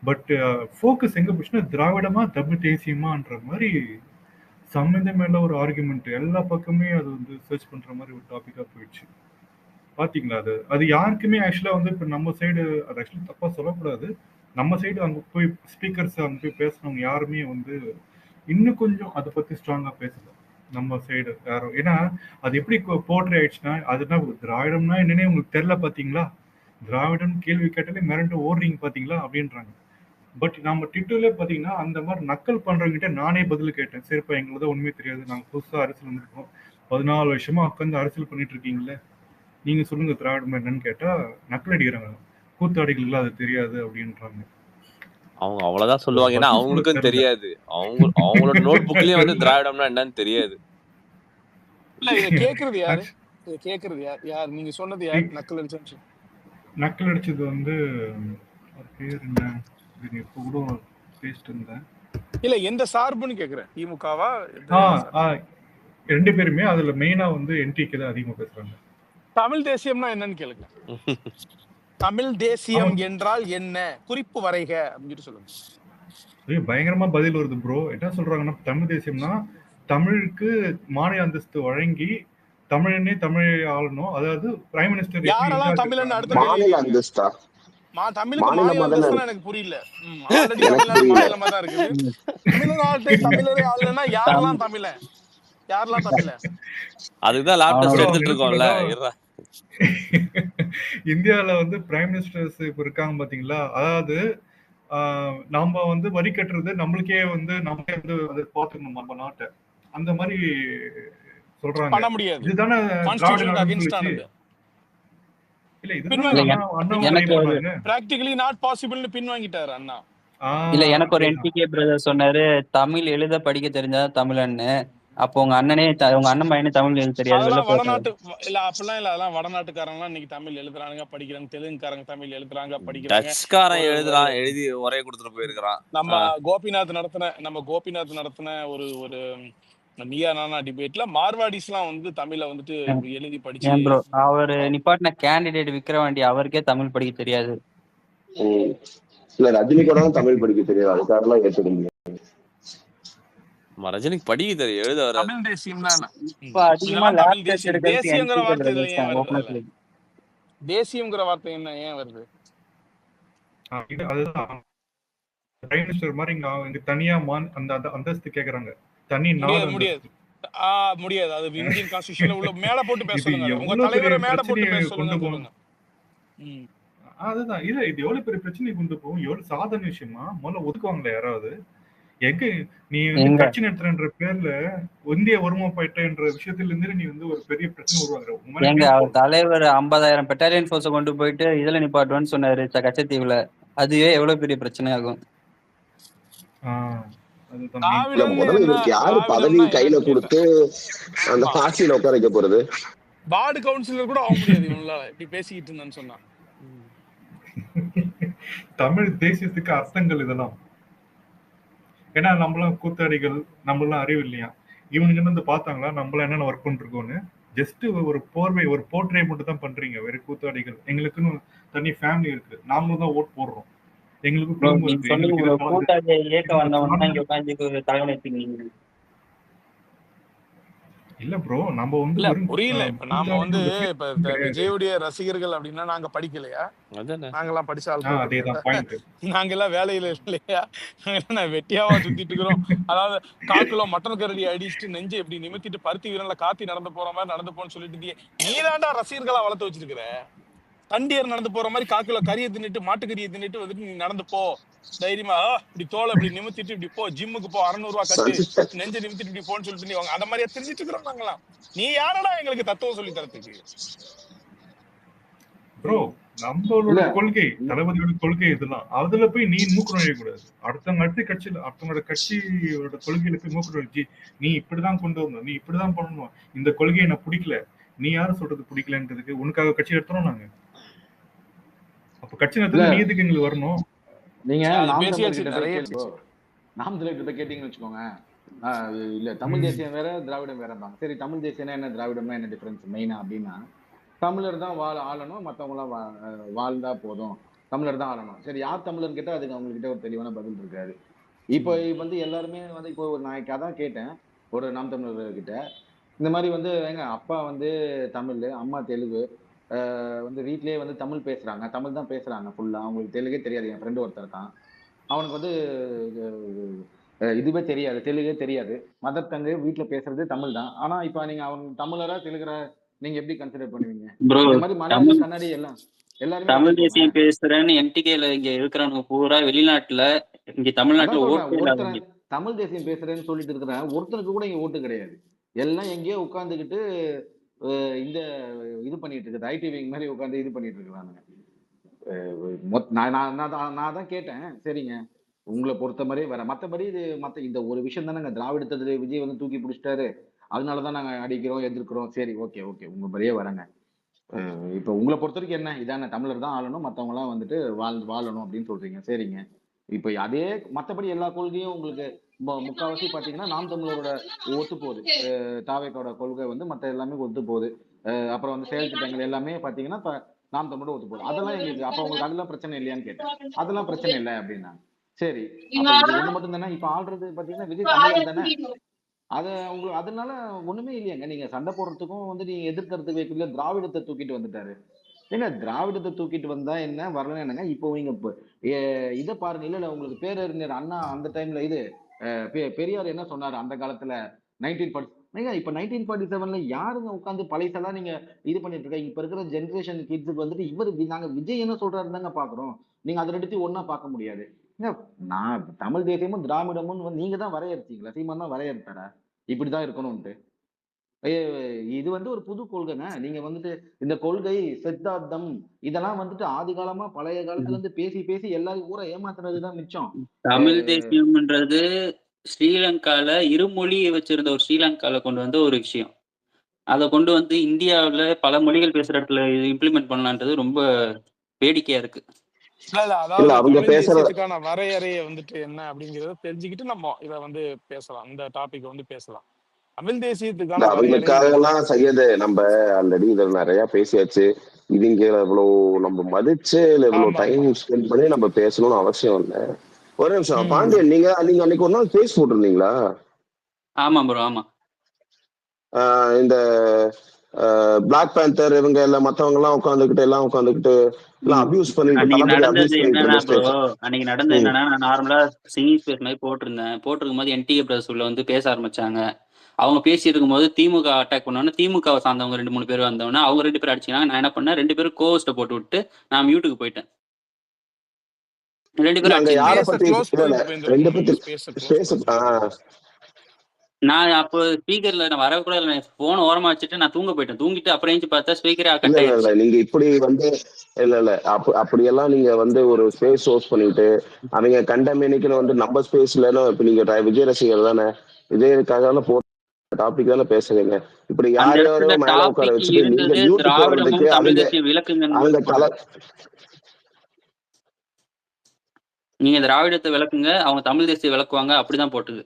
பட் ஃபோக்கஸ் எங்க போச்சுன்னா திராவிடமா தமிழ் தேசியமான்ற மாதிரி சம்மந்தமே மேல ஒரு ஆர்குமெண்ட் எல்லா பக்கமே அது வந்து சர்ச் பண்ற மாதிரி ஒரு டாபிக்கா போயிடுச்சு. பாத்தீங்களா? அது யாருக்குமே ஆக்சுவலா வந்து இப்ப நம்ம சைடு அது ஆக்சுவலி தப்பா சொல்லக்கூடாது. நம்ம சைடு அங்க போய் ஸ்பீக்கர்ஸ் அங்க போய் பேசுனவங்க யாருமே வந்து இன்னும் கொஞ்சம் அதை பத்தி ஸ்ட்ராங்கா பேசல நம்ம சைடு யாரும். ஏன்னா அது எப்படி போர்ட்ரே ஆயிடுச்சுன்னா, அதுனா திராவிடம்னா என்னன்னே உங்களுக்கு தெரியல பாத்தீங்களா, திராவிடம் கேள்வி கேட்டாலே மிரண்டு ஓடுறீங்க பாத்தீங்களா அப்படின்றாங்க. பட் நம்ம ட்விட்டர்ல பாத்தீங்கன்னா அந்த மாதிரி நக்கல் பண்றவங்கிட்ட நானே பதில் கேட்டேன். சரிப்பா எங்களுக்கு உண்மையே தெரியாது, நாங்க புதுசா அரசியல் வந்துருக்கோம், 14 வருஷமா உட்காந்து அரசியல் பண்ணிட்டு இருக்கீங்களே, நீங்க சொல்லுங்க திராவிடம் என்னன்னு கேட்டா நக்கல் அடிக்கிறாங்க, கூத்தாடிகளுக்கு அது தெரியாது அப்படின்றாங்க. அவங்க அவ்வளவுதான் சொல்லுவாங்க, ஏன்னா அவங்களுக்கும் தெரியாது, அவங்களோட நோட் புக்லயே வந்து திராவிடம்னா என்னன்னு தெரியாது. இல்ல இத கேக்குறது யாரு, இத கேக்குறது யார் நீங்க சொன்னது யார் நக்கல் அடிச்சது? நக்கல் அடிச்சது வந்து பேர் என்ன, இப்ப கூட பேசிட்டு இருந்தேன். இல்ல எந்த சார்புன்னு கேக்குறேன், திமுகவா? ரெண்டு பேருமே அதுல மெயினா வந்து என்டிக்கு தான் அதிகமா பேசுறாங்க. தமிழ் தேசியம்னா என்னன்னு கேளுங்க. தமிழ் தேசியம் என்றால் என்ன, குறிப்பு வரைக அப்படின்னு சொல்லுங்க. பயங்கரமா பதில் வருது ப்ரோ. என்ன சொல்றாங்கன்னா, தமிழ் தேசியம்னா தமிழுக்கு மாநில அந்தஸ்து வழங்கி தமிழனே தமிழை ஆளணும், அதாவது பிரைம் மினிஸ்டர். யாரெல்லாம் தமிழன் அடுத்த மாநில அந்தஸ்தா? தமிழுக்கு மாநில அந்தஸ்துனா எனக்கு புரியல. ஆல்ரெடி தமிழ்நாடு மாநிலமா தான் இருக்குது. தமிழரே ஆளுனா யாரெல்லாம் தமிழன், யாரெல்லாம் தமிழன்? அதுதான் லேப்டாப் எடுத்துட்டு இருக்கோம்ல. இந்தியாவில வந்து பிரைம் மினிஸ்டர்ஸ் இப்ப இருக்காங்க பாத்தீங்களா, அதாவது நாம வந்து வரி கட்டுறது நம்மளுக்கே வந்து நம்மளே வந்து அதை பாத்துக்கணும் நம்ம நாட்டை, அந்த மாதிரி சொல்றாங்க. பண்ண முடியாது, இதுதானே இல்ல பிராக்டிகலி நாட் பாசிபிள்னு பின் வாங்கிட்டாரு அண்ணா. இல்ல எனக்கு ஒரு என்டிகே பிரதர் சொன்னாரு, தமிழ் எழுத படிக்க தெரிஞ்சா தமிழன்னு. அப்போ உங்க அண்ணன் பையனே தமிழ் எழுத தெரியாது. வடநாட்டு இல்ல அப்படிலாம் இல்ல, அதெல்லாம் வடநாட்டுக்காரங்க இன்னைக்கு தமிழ் எழுதுறாங்க படிக்கிறாங்க, தெலுங்குக்காரங்க தமிழ் எழுதுறாங்க படிக்கிறாங்க, எழுதுறான் எழுதி ஒரே கொடுத்துட்டு போயிருக்கான். நம்ம கோபிநாத் நடத்தின ஒரு நீயா நானா டிபேட்ல மார்வாடிஸ் எல்லாம் வந்து தமிழ வந்துட்டு எழுதி படிச்சு. அவர் நிப்பாட்டின கேண்டிடேட் விக்ரவாண்டி அவருக்கே தமிழ் படிக்க தெரியாது. இல்ல ரஜினி கூட தமிழ் படிக்க தெரியாது, அதுக்காரெல்லாம் ஏற்றுக்க முடியாது. ரஜினிக்கு படிக்க தெரியும், எழுத வர. தமிழ் தேசியம் தான் தேசியங்கிற வார்த்தை ஏன் வருது? தேசியங்கிற வார்த்தை என்ன ஏன் வருது? அதுதான் பிரைம் மினிஸ்டர் மாதிரி இங்க தனியா அந்த அந்தஸ்து கேக்குறாங்க. தனி முடியாது, அது இந்தியன் கான்ஸ்டிடியூஷன்ல உள்ள மேல போட்டு பேச சொல்லுங்க. உங்க தலைவரை மேல போட்டு பேச சொல்லுங்க. ம். அதுதான் இல்ல, இது எவ்வளவு பெரிய பிரச்சனை கொண்டு போகும், எவ்வளவு சாதாரண விஷயமா முதல்ல ஒதுக்குவாங்களே யாராவது. எங்க நீ வந்து எங்க கட்சி நடத்துறன்ற பேர்ல இந்திய ஒருமைப்பாட்டுன்ற விஷயத்துல இருந்து நீ வந்து ஒரு பெரிய பிரச்சனை உருவாக்குற. உங்க மேல எங்க கேஸ் அவர் போடணும். தலைவர் 50,000 பெட்டாலியன் ஃபோர்ஸை கொண்டு போயிட்டு இதுல நிப்பாட்டுவான்னு சொன்னாரு கச்சத்தீவுல. அதுவே எவ்வளவு பெரிய பிரச்சனை ஆகும். அதுதான் main. இல்ல திராவிடம்னு முதல்ல என்ன, இவருக்கு யாரு பதவி திராவிடம்னா கையில என்னன்னு கேட்டேன். கொடுத்து அந்த ஆமா, ஆட்சியில உட்கார வைக்க போறது? வார்டு கவுன்சிலர் கூட ஆக முடியாது இவங்களால இப்படி பேசிக்கிட்டு இருந்தேன்னு சொன்னா. தமிழ் தேசியத்துக்கு அர்த்தங்கள் இதெல்லாம். ஏன்னா நம்மளாம் கூத்தாடிகள், நம்மளாம் அறிவு இல்லையா, இவனுங்க வந்து பார்த்தாங்களா நம்மள என்னென்ன ஒர்க் பண்ணிருக்கோன்னு. ஜஸ்ட் ஒரு போர்வை, ஒரு போர்ட்ரே மட்டும் தான் பண்றீங்க வெறும் கூத்தாடிகள். எங்களுக்குன்னு தனி ஃபேமிலி இருக்கு, நாமளும் தான் ஓட் போடுறோம், எங்களுக்கும் ப்ரோ குடும்பம் நீங்க இருக்கு, சொல்லுங்க எங்களுக்கு ப்ரோ, இது கூட்டாளி இயக்க இது வந்தவன் தான் இங்க சார்ந்த- உட்காந்து தலைவன் எடுத்துக்கிறீங்க. இல்ல ப்ரோ, நம்ம வந்து இல்ல வெறும் புரியல. இப்ப நாம வந்து கூத்தாடிகள் இப்ப கிடையாது. விஜயுடைய ரசிகர்கள் அப்படின்னா நாங்க படிக்கலையா? அதானே. நாங்கெல்லாம் படிச்ச ஆட்கள் அதேதான் கிடையாது. பாயிண்ட். நாங்கெல்லாம் வேலையில இல்லையா? நாங்கெல்லாம் வெட்டியாவா சுத்திட்டு இருக்கிறோம்? அதாவது காக்குல மட்டன் கரடி அடிச்சுட்டு நெஞ்சு எப்படி நிமித்திட்டு பருத்தி வீரன்ல காத்தி நடந்து போற மாதிரி நடந்து போன்னு சொல்லிட்டு நீ தாண்டா ரசிகர்களா வளர்த்து வச்சிருக்கிற. தண்டியர் நடந்து போற மாதிரி காக்குல கறியை தின்னுட்டு மாட்டுக்கறியை தின்னுட்டு வந்துட்டு நீ நடந்து போ தைரியமா, இப்படி தோலை இப்படி நிமித்திட்டு இப்படி போ, ஜிம்முக்கு போ, 600 ரூபாய் கட்டு, நெஞ்ச நிமித்திட்டு இப்படி போன்னு சொல்லிட்டு நீ அந்த மாதிரியா தெரிஞ்சிட்டு இருக்கிறோம் நாங்களாம். நீ யாரடா எங்களுக்கு தத்துவம் சொல்லி தரத்துக்கு? ப்ரோ நம்மளோட கொள்கை, தளபதியோட கொள்கை இதெல்லாம். அதுல போய் நீ மூக்கு நுழையக்கூடாது. அடுத்த கட்சியில அடுத்தவங்களோட கட்சியோட கொள்கையில போய் மூக்கு நுழைச்சி நீ இப்படிதான் கொண்டு வரணும், நீ இப்படிதான் பண்ணணும், இந்த கொள்கையை எனக்கு பிடிக்கல, நீ யாரும் சொல்றது பிடிக்கலன்றதுக்கு உனக்காக கட்சி நடத்துறோம் நாங்க. அப்ப கட்சி நடத்துறது நீ எதுக்கு எங்களுக்கு வரணும்? நீங்க அது நாம் பேசியாச்சு, தமிழர்கிட்ட நிறைய போய் கேளுங்க. நாம் தமிழர்கிட்ட கேட்டீங்கன்னு வச்சுக்கோங்க, இல்ல தமிழ் தேசியம் வேற திராவிடம் வேறம்பாங்க. சரி, தமிழ் தேசியம்னா என்ன, திராவிடம்னா என்ன டிஃபரன்ஸ் மெயினா அப்படின்னா, தமிழர் தான் ஆளணும், மற்றவங்களாம் வாழ்ந்தா போதும், தமிழர் தான் ஆளணும். சரி, யார் தமிழர் கேட்டா அதுக்கு அவங்க கிட்ட ஒரு தெளிவான பதில் இருக்காது. இப்போ வந்து எல்லாருமே வந்து இப்போ நான் அதான் கேட்டேன் ஒரு நாம் தமிழர் கிட்ட, இந்த மாதிரி வந்து எங்க அப்பா வந்து தமிழ், அம்மா தெலுங்கு, வந்து வீட்லயே வந்து தமிழ் பேசுறாங்க, தமிழ் தான் பேசுறாங்க ஃபுல்லா, அவங்களுக்கு தெலுங்கே தெரியாது. என் ஃப்ரெண்டு ஒருத்தர் இருக்கான், அவனுக்கு வந்து இதுவே தெரியாது, தெலுங்கே தெரியாது, மதர் டங்கு வீட்டுல பேசுறது தமிழ் தான். ஆனா இப்ப நீங்க அவன் தமிழரா தெலுங்குறா நீங்க எப்படி கன்சிடர் பண்ணுவீங்க? ப்ரோ இந்த மாதிரி மலையாளி, தமிழ் கன்னடி எல்லாம் எல்லாருமே தமிழ் எடுத்துக்கோங்க. தேசியம் பேசுறேன்னு எம்டிகேல இங்க இருக்கிறவங்க பூரா வெளிநாட்டுல, இங்க தமிழ்நாட்டுல அதான் ஓட்டே சொல்றேன், ஒருத்தன் இல்லாதவங்க. தமிழ் தேசியம் பேசுறேன்னு சொல்லிட்டு இருக்கிறேன், ஒருத்தனுக்கு கூட இங்க ஓட்டு கிடையாது. எல்லாம் எங்கேயோ உட்காந்துக்கிட்டு இந்த இது பண்ணிட்டு இருக்குது, ஐடி விங் மாதிரி உட்காந்து இது பண்ணிட்டு இருக்கிறானுங்க. நான் தான் கேட்டேன், சரிங்க உங்களை பொறுத்த மாதிரி வேற, மற்றபடி இது மற்ற இந்த ஒரு விஷயம் தானே, திராவிடத்துல விஜய் வந்து தூக்கி பிடிச்சிட்டாரு, அதனாலதான் நாங்க அடிக்கிறோம் எதிர்க்கிறோம். சரி, ஓகே ஓகே, உங்க மாதிரியே வரேங்க. இப்ப உங்களை பொறுத்த வரைக்கும் என்ன, இதான தமிழர் தான் ஆளணும், மற்றவங்க எல்லாம் வந்துட்டு வாழணும் அப்படின்னு சொல்றீங்க, சரிங்க. இப்ப அதே மற்றபடி எல்லா கொள்கையும் உங்களுக்கு முக்காவாசி பாத்தீங்கன்னா நாம் தமிழரோட ஒத்து போகுது. தாவேக்கோட கொள்கை வந்து மற்ற எல்லாமே ஒத்து போகுது. அப்புறம் வந்து செயல் திட்டங்கள் எல்லாமே பாத்தீங்கன்னா நாம் தமிழோட ஒத்து போகுது. அதெல்லாம் எங்களுக்கு அப்ப உங்களுக்கு அதெல்லாம் பிரச்சனை இல்லையான்னு கேட்டேன். அதெல்லாம் பிரச்சனை இல்லை அப்படின்னா, சரி அப்ப இது ஒண்ணு மட்டும் தானே. இப்ப ஆள்றது பாத்தீங்கன்னா விஜய் தமிழன் தானே, அத உங்களுக்கு அதனால ஒண்ணுமே இல்லையாங்க. நீங்க சண்டை போடுறதுக்கும் வந்து நீங்க எதிர்க்கிறதுக்கு வைக்கல, திராவிடத்தை தூக்கிட்டு வந்துட்டாரு. ஏங்க திராவிடத்தை தூக்கிட்டு வந்தா என்ன, வரல என்னங்க. இப்போ நீங்க இதை பாருங்க, இல்ல உங்களுக்கு பேரறிஞர் அண்ணா அந்த டைம்ல இது பெரியார் என்ன சொன்னாரு அந்த காலத்துல 1940 இப்ப 1947 யாருங்க உட்காந்து பழைசெல்லாம் நீங்க இது பண்ணிட்டு இருக்க. இப்ப இருக்கிற ஜென்ரேஷன் கிட்ஸுக்கு வந்துட்டு நாங்க விஜய் என்ன சொல்றாரு தாங்க பாக்குறோம். நீங்க அதை எடுத்து ஒன்னா பார்க்க முடியாது. நான் தமிழ் தேசியமும் திராவிடமும் நீங்க தான் வரையறுத்தீங்களா, சீமான் தான் வரையறுத்தாரா இப்படிதான் இருக்கணும்ட்டு? இது வந்து ஒரு புது கொள்கைங்க. நீங்க வந்துட்டு இந்த கொள்கை சித்தாந்தம் இதெல்லாம் வந்துட்டு ஆதி காலமா பழைய காலத்துல இருந்து பேசி பேசி எல்லாரும் ஊரை ஏமாத்துறதுதான் மிச்சம். தமிழ் தேசியம்ன்றது ஸ்ரீலங்கால இருமொழி வச்சிருந்த ஒரு ஸ்ரீலங்கால கொண்டு வந்த ஒரு விஷயம். அதை கொண்டு வந்து இந்தியாவுல பல மொழிகள் பேசுற இடத்துல இம்ப்ளிமெண்ட் பண்ணலான்றது ரொம்ப வேடிக்கையா இருக்கு. அதாவது அவங்க தமிழ் பேசுற தேசியத்துக்கான வரையறையை வந்துட்டு என்ன அப்படிங்கறத தெரிஞ்சுக்கிட்டு நம்ம இதை வந்து பேசலாம், இந்த டாபிக் வந்து பேசலாம். தமிழ் தேசியத்துக்கான அவங்களுக்காக வரையறை எல்லாம் செய்யது நம்ம ஆல்ரெடி இதுல நிறைய பேசியாச்சு. இதுங்க இவ்வளவு நம்ம மதிச்சு இவ்வளவு டைம் ஸ்பெண்ட் பண்ணி நம்ம பேசணும்னு அவசியம் இல்லை. ஒரு நிமிஷம் பாண்டியன், நீங்க அன்னைக்கு ஒரு நாள் பேசி போட்டிருந்தீங்களா? ஆமா ப்ரோ, ஆமா. இந்த பிளாக் பேந்தர் இவங்க எல்லாம் மத்தவங்க எல்லாம் உட்காந்துக்கிட்டு இல்ல அபியூஸ் பண்ணிட்டு அன்னைக்கு தளபதி நடந்தது அபியூஸ் பண்ணிட்டு என்னன்னா இருந்த ப்ரோ, ஸ்டேஜ். அன்னைக்கு நடந்தது ம் என்னன்னா, நான் நார்மலா சிங்கிங் ஸ்பேஸ் மாதிரி போட்டிருக்கும் போது என்டிஏ பிரதர்ஸ் உள்ள வந்து பேச ஆரம்பிச்சாங்க. அவங்க பேசிட்டு இருக்கும்போது திமுக அட்டாக் பண்ணோன்னு, திமுகவை சார்ந்தவங்க 2 3 பேர் வந்தவொடனே அவங்க 2 பேரும் அடிச்சுக்கிறாங்க. நான் என்ன பண்ணேன், 2 பேரும் கோவஸ்ட போட்டு விட்டு நான் மியூட்டுக்கு போயிட்டேன். 2 இல்ல பேரும் அங்க யார அடிச்சுக்கிட்டாங்க. ஸ்பேஸ பத்தி க்ளோஸ் இல்ல இல்ல பண்ணிட்டு ரெண்டு போயிருந்திருக்கணும். பத்தி நீங்க ஸ்பேஸ க்ளோஸ் ஸ்பேஸ் பண்ணிருக்கணும். நான் அப்போ ஸ்பீக்கர்ல நான் வரக்கூட இல்லை, போன் ஓரமா வச்சுட்டு நான் தூங்க போயிட்டேன். தூங்கிட்டு அப்புறம் எழுந்து பார்த்தா ஸ்பீக்கரே இல்ல கட் இல்ல இல்ல ஆயிருச்சு. நீங்க இப்படி வந்து இல்ல இல்ல அப்படியெல்லாம் நீங்க வந்து ஒரு ஸ்பேஸ் சோர்ஸ் பண்ணிட்டு அவங்க கண்டமேனிக்குன்னு வந்து நம்ம ஸ்பேஸ்ல இப்ப நீங்க விஜய் ரசிகர் தானே, விஜயனுக்காக போட்ட டாபிக் தானே பேசுறீங்க. இப்படி அந்த யார் யாரோ இடத்துல மேல உட்கார டாபிக் வச்சுட்டு நீங்க இருந்தது மியூட் போடுறதுக்கு திராவிடமும் தமிழ் அவங்க தேசியம் விளக்குங்கன்னு அவங்க மட்டும் தலை போட்டது. நீங்க திராவிடத்தை விளக்குங்க, அவங்க தமிழ் தேசியம் விளக்குவாங்க, அப்படிதான் போட்டது.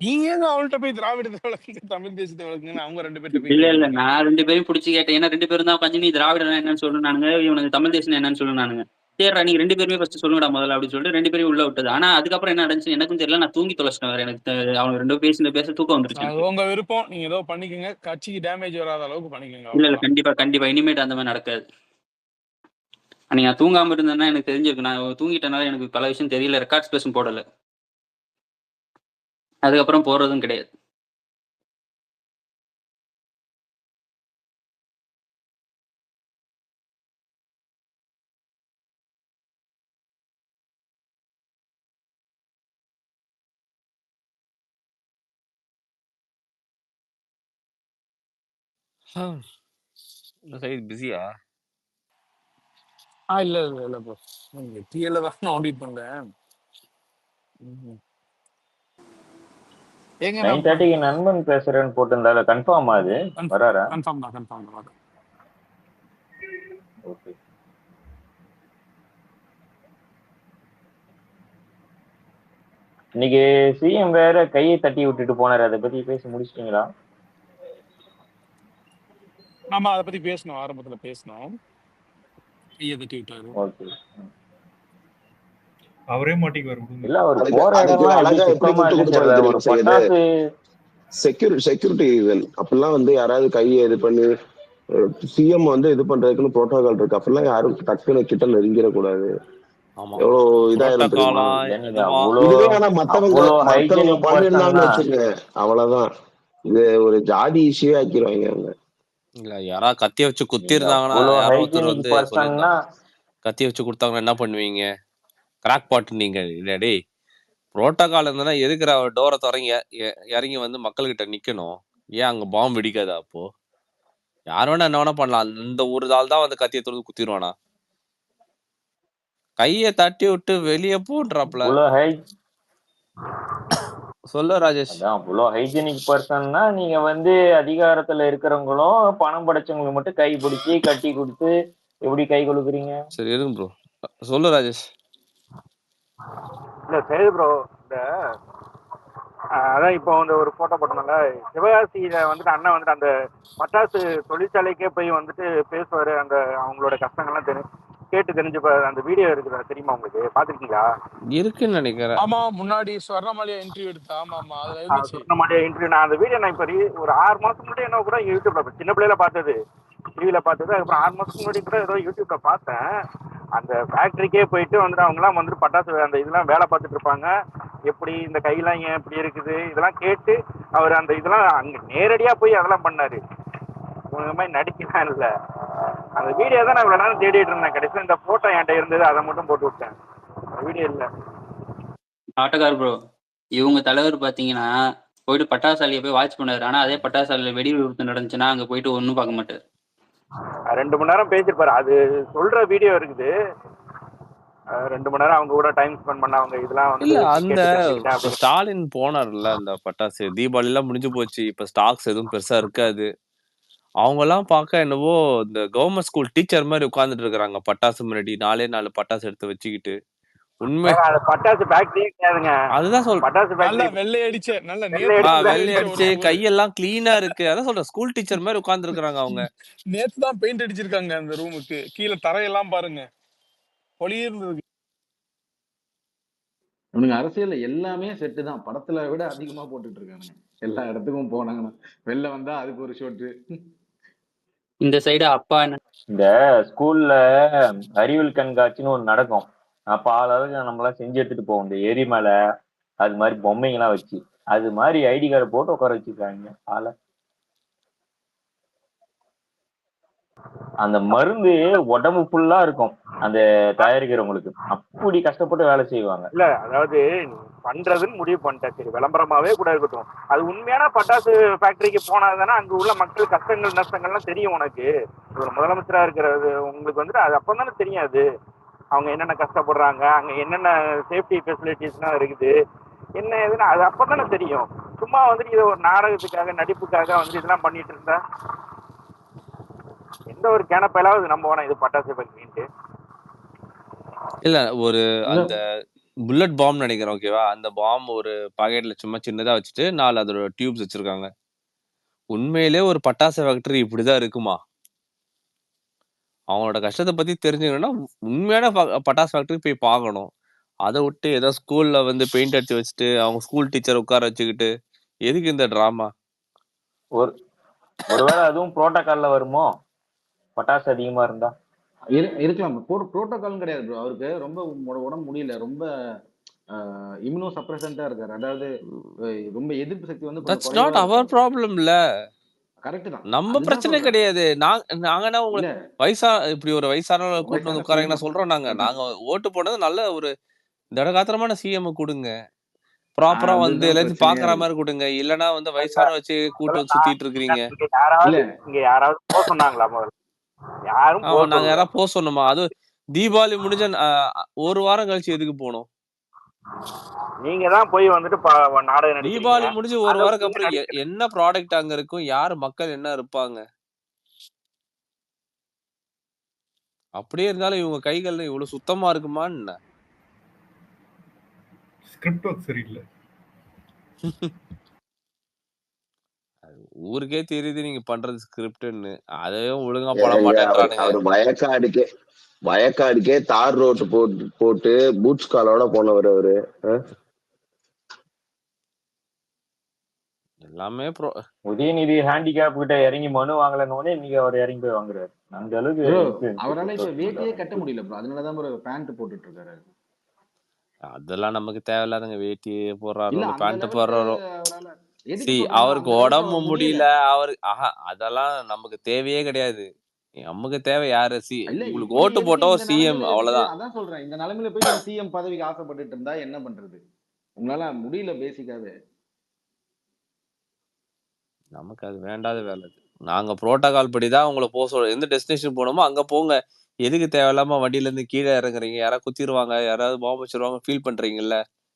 நீங்க ஏங்க அவள்கிட்ட போய் திராவிடத்தை வளர்க்குங்க தமிழ் தேசத்தை வளர்க்குங்கன்னு அவங்க 2 பேர்ட்ட போய் இல்ல கேக்குறீங்க? நான் 2 பேரும் பிடிச்சி கேட்டேன். ஏன்னா 2 பேரும் தான் உட்காந்து நீ திராவிடம் என்னன்னு சொல்லணுனானுங்க, இவனுக்கு தமிழ் தேசம் என்னன்னு சொல்லணுனானுங்க. சரிடா நீங்க 2 பேருமே ஃபர்ஸ்ட் சொல்லுங்கடா முதல்ல அப்படின்னு சொல்லிட்டு 2 பேரும் உள்ள விட்டது. ஆனா அதுக்கப்புறம் என்ன நடந்துச்சு எனக்கும் தெரியல. நான் தூங்கி தொலைச்சிட்டேன். வேற எனக்கு அவங்க 2 பேச தூக்கம் வந்துருச்சு அது எனக்கு. உங்க விருப்பம். நீங்க ஏதோ பண்ணிக்கங்க. கட்சிக்கு டேமேஜ் வராத அளவுக்கு பண்ணிக்கங்க. இல்ல அவ்வளவுதான். கண்டிப்பா இனிமேட்டு அந்த மாதிரி நடக்காது. அன்னைக்கு நான் தூங்காம இருந்தேன்னா எனக்கு தெரிஞ்சிருக்கு. நான் தூங்கிட்டனால எனக்கு பல விஷயம் தெரியல. ரெக்கார்ட் ஸ்பேஸும் போடல. அதுக்கப்புறம் போடுறதும் கிடையாது. சரி பிஸியா? இல்ல இல்ல இல்ல ப்ரோ. டிஎல்ல தான் நான் ஆடிட் பண்ணேன். ஏங்க நான் 9:30க்கு நண்பன் பேசுறேன்னு போட்டிருந்தால கன்ஃபார்ம் அது வராரா? கன்ஃபார்ம் தான். ஓகே. இன்னைக்கு சிஎம் வேற கையை தட்டி விட்டுட்டு போனாரு, அதை பத்தி பேசி முடிச்சிட்டீங்களா? நாம அதை பத்தி பேசணும். ஆரம்பத்துல பேசணும். கையை தட்டி விட்டாரு. ஓகே. அவரே மாட்டிக்குவார் விடுங்க. இல்ல அவர் அதுக்கு போற அதுக்கு இடம்லாம் அழகா எப்படி எப்படி சுத்தமா முட்டு இருக்குன்னு கொடுப்பாங்க தெரியல. ஒரு தெரியுமா செய்யுது? பட்டாசு செக்யூரிட்டி ரீசன் அப்படிலாம் வந்து யாராவது கையை இது பண்ணி சிஎம் வந்து இது பண்றதுக்குன்னு புரோட்டோகால் இருக்கு. அப்படிலாம் யாரும் டக்குன்னு கிட்ட நெருங்கிடக்கூடாது. ஆமா எவ்வளவு இதாயிரும் தெரியுமா? புரோட்டோகாலா இல்ல நீங்க இதுவா இதுவே ஆனா மத்தவங்க அவ்வளோ மத்தவங்க ஹைஜீனிக் பண்ணிருந்தாங்கன்னு பர்சன்னா வச்சுங்க, அவ்வளவுதான். இது ஒரு ஜாதி இஷ்யூ ஆக்கிடுவாங்க அவங்க. இல்ல யாராவது கத்திய வச்சு குத்தி நீங்க இருந்தாங்கன்னா அவ்வளோ யாரோ ஒருத்தர் ஹைஜீனிக் வந்து பர்சன்னா சொல்லியிருந்தாங்க. கத்திய வச்சு கொடுத்தாங்கன்னா என்ன பண்ணுவீங்க? கிராக் பாட்டு நீங்க இல்லடி புரோட்டோகால் இருந்ததுன்னா எதுக்குற டோரை திறங்க இறங்கி வந்து மக்கள்கிட்ட நிக்கணும். ஏன் அங்க பாம்பு வெடிக்காதா? அப்போ யார் வேணா என்ன வேணா பண்ணலாம். அந்த ஒரு ஆள் தான் வந்து கத்தியை தொழுது குத்திடுவானா? கையை தட்டி விட்டு வெளியே போன்றாப்ல. அவ்வளோ ஹை சொல்லு ராஜேஷ். அதான் அவ்வளோ ஹைஜீனிக் பர்சன்னா நீங்க வந்து அதிகாரத்துல இருக்கிறவங்களும் பணம் படைச்சவங்களுக்கு மட்டும் கை பிடிச்சி கட்டி கொடுத்து எப்படி கை கொடுக்குறீங்க? சரி இருங்க ப்ரோ, சொல்லு ராஜேஷ். இல்ல சரி ப்ரோ, இந்த அதான் இப்போ வந்து ஒரு போட்டோ போட்டோம்ல, சிவகாசியில வந்துட்டு அண்ணன் வந்துட்டு அந்த பட்டாசு தொழிற்சாலைக்கே போய் வந்துட்டு பேசுவாரு. அந்த அவங்களோட கஷ்டங்கள்லாம் கேட்டு தெரிஞ்சுப்பாரு. அந்த வீடியோ இருக்குதா தெரியுமா உங்களுக்கு? பாத்துருக்கீங்களா? இருக்குன்னு நினைக்கிறேன். ஆமா, முன்னாடி ஸ்வர்ணமாலியா இன்டர்வியூ எடுத்தா. ஆமா அதுல இருந்துச்சு. சொன்ன இன்டர்வியூ. நான் அந்த வீடியோ நான் இப்போ ஒரு 6 மாசம் முன்னாடி என்ன கூட யூடியூப்ல சின்ன பிள்ளையில பார்த்தது, டிவியில பார்த்தது. அதுக்கப்புறம் 6 மாசத்துக்கு முன்னாடி கூட ஏதோ யூடியூப்ல பார்த்தேன். அந்த ஃபேக்டரிக்கே போயிட்டு வந்துட்டு அவங்கலாம் வந்துட்டு பட்டாசு அந்த இதெல்லாம் வேலை பார்த்துட்டு இருப்பாங்க. எப்படி இந்த கையெல்லாம் ஏன் இப்படி இருக்குது இதெல்லாம் கேட்டு அவர் அந்த இதெல்லாம் அங்க நேரடியா போய் அதெல்லாம் பண்ணாரு. உங்க மாதிரி நடிக்கலாம் இல்லை. அந்த வீடியோ தான் நான் இவ்வளோ நேரம் தேடிட்டு இருந்தேன். கடைசியில் இந்த போட்டோ என்கிட்ட இருந்தது, அதை மட்டும் போட்டு விட்டேன். வீடியோ இல்லை. ஆட்டக்கார் ப்ரோ, இவங்க தலைவர் பாத்தீங்கன்னா போயிட்டு பட்டாசாலையை போய் வாட்ச் பண்ணாரு. ஆனா அதே பட்டாசாலையில வெடி விபத்து நடந்துச்சுன்னா அங்க போயிட்டு ஒன்னும் பார்க்க மாட்டாரு. 2 மணி நேரம் பேசிருப்பாரு. அது சொல்ற வீடியோ இருக்குது. 2 மணி நேரம் அவங்க கூட டைம் ஸ்பெண்ட் பண்ண அவங்க இதெல்லாம் வந்து இல்ல அந்த கேட்டு தெரிஞ்சுக்கிட்டேன் அப்படின்னு. ஸ்டாலின் போனார்ல அந்த பட்டாசு தீபாவளி எல்லாம் முடிஞ்சு போச்சு. இப்ப ஸ்டாக்ஸ் எதுவும் பெருசா இருக்காது. அவங்க எல்லாம் பார்க்க என்னவோ இந்த கவர்மெண்ட் ஸ்கூல் டீச்சர் மாதிரி உட்கார்ந்துட்டு இருக்காங்க. பட்டாசு முன்னாடி 4 பட்டாசு எடுத்து வச்சுக்கிட்டு. உண்மை அது பட்டாசு ஃபேக்டரியே கிடையாதுங்க. அதுதான் சொல்றேன். பட்டாசு நல்லா ஃபேக்டரி வெள்ளை அடிச்ச நல்ல வெள்ளை நேத்து அடிச்சு வெள்ளை அடிச்சு ஒரு கையெல்லாம் கிளீனா இருக்கு. அதான் சொல்றேன், ஸ்கூல் டீச்சர் மாதிரி உட்கார்ந்து இருக்காங்க அவங்க. நேத்து தான் பெயிண்ட் அடிச்சிருக்காங்க அந்த ரூமுக்கு. கீழே தரையெல்லாம் பாருங்க, பொலியிருந்தது. இவனுங்க அரசியல்ல எல்லாமே செட்டு தான். படத்துல விட அதிகமா போட்டுட்டு இருக்கானுங்க. எல்லா இடத்துக்கும் போனாங்கன்னா வெளில வந்தா அதுக்கு ஒரு ஷோட்டு. இந்த சைடு அப்பா என்ன இந்த ஸ்கூல்ல அறிவியல் கண்காட்சின்னு ஒண்ணு நடக்கும். அப்ப அளவுக்கு நம்மளாம் செஞ்சு எடுத்துட்டு போவோம். இந்த எரி மேல அது மாதிரி பொம்மைங்கெல்லாம் வச்சு அது மாதிரி ஐடி கார்டு போட்டு உட்கார வச்சிருக்காங்க ஆளை. அந்த மருந்து உடம்பு ஃபுல்லா இருக்கும் அந்த தயாரிக்கிறவங்களுக்கு. அப்படி கஷ்டப்பட்டு வேலை செய்வாங்க. இல்ல அதாவது பண்றதுன்னு முடிவு பண்ணிட்டேன், சரி விளம்பரமாவே கூட இருக்கட்டும். அது உண்மையான பட்டாசு ஃபேக்டரிக்கு போனாதானே அங்க உள்ள மக்கள் கஷ்டங்கள் நஷ்டங்கள்லாம் தெரியும். உனக்கு ஒரு முதலமைச்சரா இருக்கிறது உங்களுக்கு வந்துட்டு அது அப்போ தானே தெரியும். அது அவங்க என்னென்ன கஷ்டப்படுறாங்க, அங்க என்னென்ன சேஃப்டி ஃபெசிலிட்டிஸ்லாம் இருக்குது, என்ன ஏதுன்னு அது அப்போ தானே தெரியும். சும்மா வந்துட்டு இதை ஒரு நாடகத்துக்காக நடிப்புக்காக வந்துட்டு இதெல்லாம் பண்ணிட்டு இருந்தா எந்த ஒரு கேனப்பையிலாவது நம்புவானா இது பட்டாசு ஃபேக்டரின்ட்டு? இல்ல ஒரு அந்த புல்லட் பாம் நினைக்கிறேன், ஓகேவா? அந்த பாம் ஒரு பாக்கெட்ல சும்மா சின்னதா வச்சுட்டு 4 அதோட டியூப்ஸ் வச்சிருக்காங்க. உண்மையிலே ஒரு பட்டாசு ஃபேக்டரி இப்படிதான் இருக்குமா? அவங்களோட கஷ்டத்தை பத்தி தெரிஞ்சுக்கணும்னா உண்மையான பட்டாசு ஃபேக்டரி போய் பார்க்கணும். அதை விட்டு ஏதோ ஸ்கூல்ல வந்து பெயிண்ட் அடிச்சு வச்சுட்டு அவங்க ஸ்கூல் டீச்சர் உட்கார வச்சுக்கிட்டு எதுக்கு இந்த டிராமா? ஒருவேளை அதுவும் புரோட்டோகால்ல வருமோ பட்டாசு அதிகமா இருந்தா? இருக்கலாம். புரோட்டோகாலும் கிடையாது ப்ரோ. அவருக்கு ரொம்ப உடம்பு முடியல, ரொம்ப இம்யூனோ சப்ரசண்டா இருக்காரு. அதாவது ரொம்ப எதிர்ப்பு சக்தி வந்து கொஞ்சம் தட்ஸ் நாட் அவர் ப்ராப்ளம் இல்ல. கரெக்ட் தான், நம்ம பிரச்சனை கிடையாது. நாங்கன்னா உங்களை இப்படி ஒரு வயசானவங்களை கூட்டு வந்து உட்காரங்கன்னா சொல்றோம். நாங்க ஓட்டு போனது நல்ல ஒரு திடகாத்திரமான சிஎம் கொடுங்க, ப்ராப்பரா வந்து எல்லாத்தையும் பாக்குற மாதிரி கொடுங்க. இல்லன்னா வந்து வயசான வச்சு கூட்டு வந்து சுத்திட்டு இருக்கிறீங்க. இங்க யாராவது போக சொன்னாங்களா? முதல்ல யாரும் நாங்க யாராவது போக சொன்னோமா? அது தீபாவளி முடிஞ்ச ஒரு வாரம் கழிச்சு எதுக்கு போனோம்? நீங்க தான் போய் வந்துட்டு நாடகம் நடிக்கிறீங்க. தீபாவளி முடிஞ்சு ஒரு வாரத்துக்கு அப்புறம் என்ன ப்ராடக்ட் அங்க இருக்கும், யாரு மக்கள் என்ன இருப்பாங்க? அப்படியே இருந்தாலும் இவங்க கைகள்ல இவ்வளவு சுத்தமா இருக்குமா என்ன? ஸ்கிரிப்ட் ஒர்க் சரியில்லை. ஊருக்கே தெரியுது நீங்க பண்றது ஸ்கிரிப்ட்னு. அதையும் ஒழுங்கா பண்ண மாட்டேன்றானுங்க. அவர் வயக்காடுக்கே தார் ரோட்டு போட்டு பூட்ஸ் காலோட போனவர் அவரு. எல்லாமே உதயநிதி ஹேண்டிகேப் கிட்ட இறங்கி மனு வாங்கலன்னு இன்னைக்கு அவர் இறங்கி போய் வாங்குறாரு. அந்த அளவுக்கு அவரால இப்ப வேட்டியே கட்ட முடியல ப்ரோ. அதனாலதான் ஒரு பேண்ட் போட்டுட்டு இருக்காரு. அதெல்லாம் நமக்கு தேவையில்லாதங்க. வேட்டியே போடுறாரோ பேண்ட் போடுறாரோ, அவருக்கு உடம்பு முடியல, அதெல்லாம் நமக்கு தேவையே கிடையாது. நமக்கு தேவை யாரு? உங்களுக்கு ஓட்டு போட்டோ சிஎம், அவ்வளவுதான். அதான் சொல்றேன், இந்த நிலைமையில போய் சிஎம் பதவிக்கு ஆசைப்பட்டு இருந்தா என்ன பண்றது? உங்களால முடியல பேசிக்காவே. நமக்கு அது வேண்டாத வேலை. நாங்க புரோட்டோகால் படிதான் உங்களை போக சொல்றோம். எந்த டெஸ்டினேஷன் போனோமோ அங்க போங்க. எதுக்கு தேவையில்லாம வண்டியில இருந்து கீழே இறங்குறீங்க? யாராவது குத்திடுவாங்க, யாராவது பாம்பு வச்சிருவாங்க, ஃபீல் பண்றீங்கல்ல,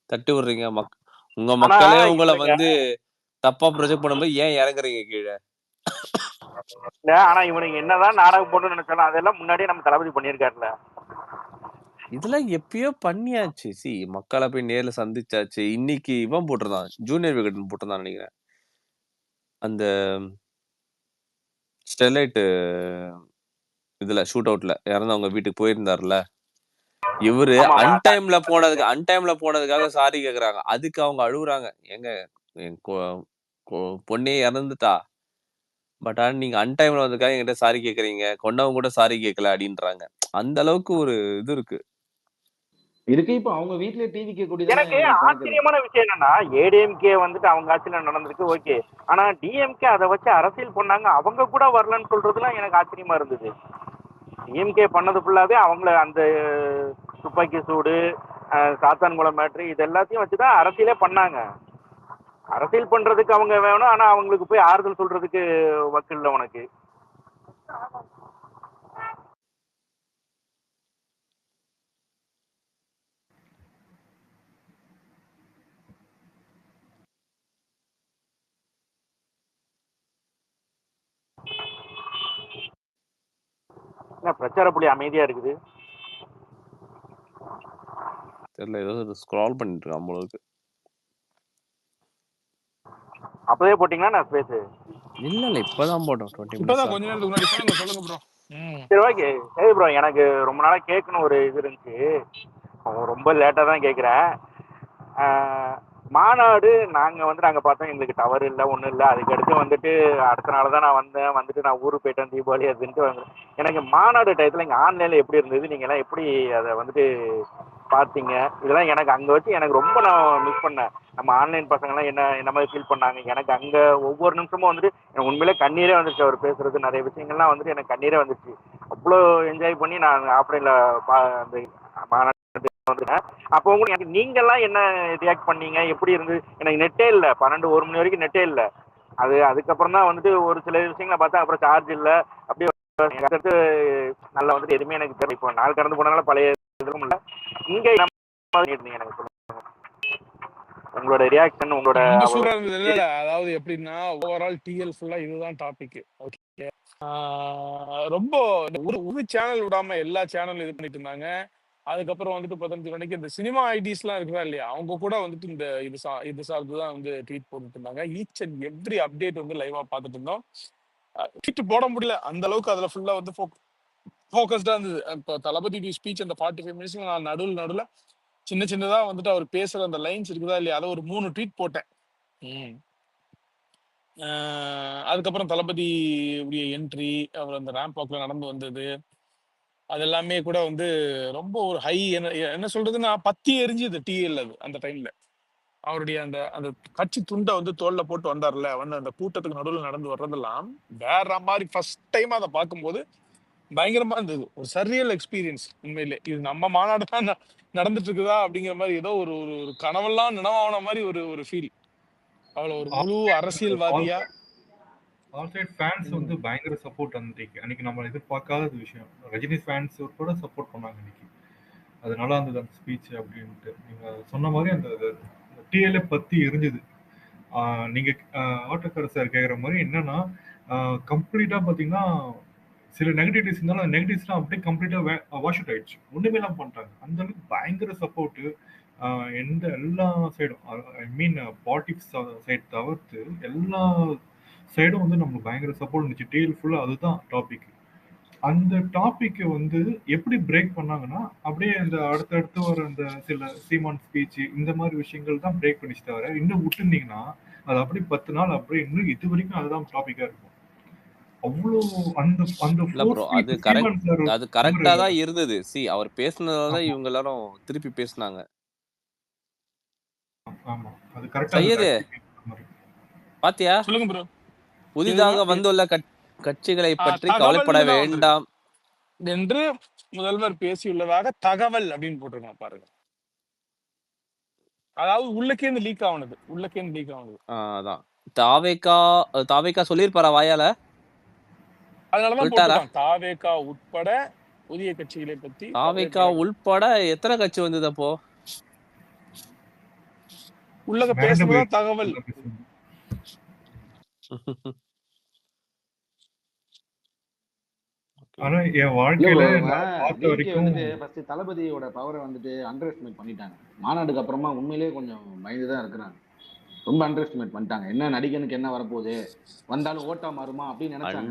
தட்டி விடுறீங்க. உங்க மக்களே உங்களை வந்து தப்பா ப்ரொஜெக்ட் பண்ணும்போது ஏன் இறங்குறீங்க கீழே? ஆனா இவனுக்கு என்னதான் நாடகம் போட்டு நினைச்சாலும் அதெல்லாம் முன்னாடியே நம்ம தளபதி பண்ணியிருக்காருல. இதெல்லாம் எப்பயோ பண்ணியாச்சு. மக்களை போய் நேர்ல சந்திச்சாச்சு. இன்னைக்கு இவன் போட்டிருந்தான், ஜூனியர் விகடன் போட்டிருந்தான் நினைக்கிறேன். அந்த ஸ்டெர்லைட் இதுல ஷூட் அவுட்ல இறந்தவங்க வீட்டுக்கு போயிருந்தாருல, இவரு அன்டைம்ல போனதுக்காக சாரி கேக்குறாங்க. அதுக்கு அவங்க அழுகுறாங்க, எங்க என் பொண்ணே இறந்துட்டா, பட் ஆனா நீங்க அன்டைம்ல வந்ததுக்காக என்கிட்ட சாரி கேக்குறீங்க, கொண்டவங்க கூட சாரி கேட்கல அப்படின்றாங்க. அந்த அளவுக்கு ஒரு இது இருக்கு. இப்ப அவங்க வீட்டுல டிவி கேட்கக்கூடிய. எனக்கு ஆச்சரியமான விஷயம் என்னன்னா, ஏடிஎம்கே வந்துட்டு அவங்க ஆட்சியில நடந்திருக்கு, ஓகே. ஆனா டிஎம்கே அதை வச்சு அரசியல் பண்ணாங்க, அவங்க கூட வரலன்னு சொல்றதுலாம் எனக்கு ஆச்சரியமா இருந்தது. டிஎம்கே பண்ணது ஃபுல்லாவே அவங்கள அந்த துப்பாக்கி சூடு, சாத்தான்குளம் மேட்ரு, இது எல்லாத்தையும் வச்சுதான் அரசியலே பண்ணாங்க. அரசியல் பண்றதுக்கு அவங்க வேணும், ஆனா அவங்களுக்கு போய் ஆறுதல் சொல்றதுக்கு வக்கு இல்லை உனக்கு. பிரச்சார புள்ளி அமைதியா இருக்குது. தெரியல, ஏதோ ஸ்க்ரால் பண்ணிட்டு இருக்கான் அவ்வளவுக்கு. அப்பவே போட்டீங்களா நான் ஸ்பேஸ்? இல்ல இப்பதான் போட்டோம். 20 இப்பதான் கொஞ்ச நேரத்துக்கு முன்னாடி சொல்லுங்க ப்ரோ. சரி ஓகே. சரி ப்ரோ, எனக்கு ரொம்ப நாளா கேட்கணும் ஒரு இது இருந்துச்சு, ரொம்ப லேட்டா தான் கேட்குறேன். மாநாடு நாங்க பார்த்தோம், எங்களுக்கு டவர் இல்ல, ஒண்ணும் இல்ல. அதுக்கடுத்து வந்துட்டு அடுத்த நாள் தான் நான் வந்தேன். வந்துட்டு நான் ஊருக்கு போயிட்டேன் தீபாவளி அதுன்ட்டு வந்தேன். எனக்கு மாநாடு டயத்துல இங்க ஆன்லைன்ல எப்படி இருந்தது? நீங்க எல்லாம் எப்படி அதை வந்துட்டு பார்த்தீங்க? இதெல்லாம் எனக்கு அங்க வச்சு எனக்கு ரொம்ப நான் மிஸ் பண்ணேன். நம்ம ஆன்லைன் பசங்க எல்லாம் என்ன மாதிரி ஃபீல் பண்ணாங்க? எனக்கு அங்க ஒவ்வொரு நிமிஷமும் வந்துட்டு எனக்கு உண்மையிலே கண்ணீரே வந்துச்சு. அவர் பேசுறது நிறைய விஷயங்கள்லாம் வந்துட்டு எனக்கு கண்ணீரே வந்துச்சு. அவ்வளோ என்ஜாய் பண்ணி நான் ஆஃப்லைன்ல அந்த மாநாடு வந்துட்டேன். அப்போ உங்களுக்கு நீங்கெல்லாம் என்ன ரியாக்ட் பண்ணீங்க? எப்படி இருந்தது? எனக்கு நெட்டே இல்லை, 12-1 மணி வரைக்கும் நெட்டே இல்லை. அதுக்கப்புறம் தான் வந்துட்டு ஒரு சில விஷயங்களை பார்த்தா அப்புறம் சார்ஜ் இல்லை. அப்படியே அடுத்து நல்லா வந்துட்டு எதுவுமே எனக்கு தெரியல. இப்போ நாள் கடந்து போனால பழைய இதுவும் இல்லை. இங்கே இருந்தீங்க எனக்கு சொல்லுங்க, உங்களோட ரியாக்ஷன், உங்களோட ரொம்ப சூப்பரா இருந்தது. இல்ல அதாவது எப்படின்னா ஓவரால் டிஎல் ஃபுல்லா இதுதான் டாபிக். ஓகே, ரொம்ப ஒரு சேனல் விடாம எல்லா சேனலும் இது பண்ணிட்டு இருந்தாங்க. அதுக்கப்புறம் வந்துட்டு பார்த்தீங்கன்னா இந்த சினிமா ஐடிஸ்லாம் இருக்கிறா இல்லையா, அவங்க கூட வந்துட்டு இந்த இது சார்ந்து தான் வந்து ட்வீட் போட்டுட்டு இருந்தாங்க. ஈச் அண்ட் எவ்ரி அப்டேட் வந்து லைவா பார்த்துட்டு இருந்தோம். ட்வீட் போட முடியல அந்த அளவுக்கு, அதுல ஃபுல்லா வந்து ஃபோக்கஸ்டா இருந்தது. இப்போ தளபதி ஸ்பீச் அந்த 45 மினிட்ஸ் நான் நடுவில் சின்னதா வந்துட்டு அவர் பேசுற அந்த லைன்ஸ் இருக்குதா இல்லையா, அதை ஒரு 3 ட்வீட் போட்டேன். அதுக்கப்புறம் தளபதி என்ட்ரி, அவர் அந்த ரேம்ப் வாக்ல நடந்து வந்தது, அது எல்லாமே கூட வந்து ரொம்ப ஒரு ஹை என்ன சொல்றதுன்னா பத்தி எரிஞ்சுது டிஎல். அது அந்த டைம்ல அவருடைய அந்த அந்த கட்சி துண்டை வந்து தோல்ல போட்டு வந்தார்ல, வந்து அந்த கூட்டத்துக்கு நடுவில் நடந்து வர்றதெல்லாம் வேற மாதிரி. ஃபர்ஸ்ட் டைம் அதை பார்க்கும்போது பயங்கரமா இருந்தது. ஒரு சர்ரியல் எக்ஸ்பீரியன்ஸ். உண்மையிலே இது நம்ம மாநாடு தான் நடந்துட்டு இருக்குதா அப்படிங்கிற மாதிரி, ஏதோ ஒரு ஒரு கனவெல்லாம் நினைவான மாதிரி ஒரு ஃபீல். அவ்வளவு ஒரு முழு அரசியல்வாதியா ஆல்சைட் ஃபேன்ஸ் வந்து பயங்கர சப்போர்ட் அன்னைக்கு நம்ம எதிர்பார்க்காத விஷயம். ரஜினி ஃபேன்ஸ் கூட சப்போர்ட் பண்ணாங்க அன்னைக்கு. அதனால அந்த ஸ்பீச் அப்படின்ட்டு நீங்க சொன்ன மாதிரி அந்த டிஎல்ஏ பத்தி எரிஞ்சுது. நீங்க ஆட்டோக்கார சார் கேட்குற மாதிரி என்னன்னா, கம்ப்ளீட்டா பாத்தீங்கன்னா சில நெகட்டிவிட்டிஸ் இருந்தாலும் அந்த நெகட்டிவ்ஸ்லாம் அப்படியே கம்ப்ளீட்டா வாஷ் அவுட் ஆயிடுச்சு. ஒண்ணுமே இல்லாம பண்ணிட்டாங்க. அந்த அளவுக்கு பயங்கர சப்போர்ட். எந்த எல்லா சைடும், ஐ மீன் பாலிடிக்ஸ் சைட் தவிர்த்து எல்லா சைடும் வந்து நம்மளுக்கு பயங்கர சப்போர்ட் இருந்துச்சு. டிஎல் ஃபுல்லா அதுதான் டாபிக். அந்த டாபிக் வந்து எப்படி பிரேக் பண்ணாங்கன்னா, அப்படியே இந்த அடுத்தடுத்து வர அந்த சில சீமான் ஸ்பீச் இந்த மாதிரி விஷயங்கள் தான் பிரேக் பண்ணிச்சு தவிர, இன்னும் விட்டுருந்தீங்கன்னா அது அப்படியே 10 நாள் அப்படியே இன்னும் இது வரைக்கும் அதுதான் டாபிக்கா இருக்கும். அவ்வளோ அந்த அந்த இல்ல ப்ரோ, அது சீமான் சார் கரெக்டா தான் இருந்தது. அவர் பேசுனதான் இவங்க எல்லாரும் திருப்பி பேசினாங்க. ஆமா, அது கரெக்டா சையது பாத்தியா? சொல்லுங்க ப்ரோ. புதிதாக வந்துள்ள கட்சிகளை பற்றி கவலைப்பட வேண்டாம் என்று முதல்வர் பேசியுள்ளதாக தகவல் அப்படின்னு போட்டிருக்கான் பாருங்க. அதாவது உள்ளக்கேந்து லீக் ஆனது. அதான் தாவேகா சொல்லிருப்பாரா வாயால? அதனாலதான் போட்டுருக்கான் தாவேகா உட்பட புதிய கட்சிகளை பத்தி. தாவேகா உள்பட எத்தனை கட்சி வந்தது அப்போ? உள்ளக பேசுறதா தகவல். ஆனா என் வாழ்க்கையில ஃபர்ஸ்ட் தளபதியோட பவரை வந்துட்டு அண்டர் எஸ்டிமேட் பண்ணிட்டாங்க. மாநாடுக்கு அப்புறமா உண்மையிலேயே கொஞ்சம் பயந்துதான் இருக்கிறாங்க. ரொம்ப அண்டர் எஸ்டிமேட் பண்ணிட்டாங்க. என்ன நடிகனுக்கு என்ன வரப்போகுது, வந்தாலும் ஓட்டா மாறுமா அப்படின்னு நினைச்சாங்க.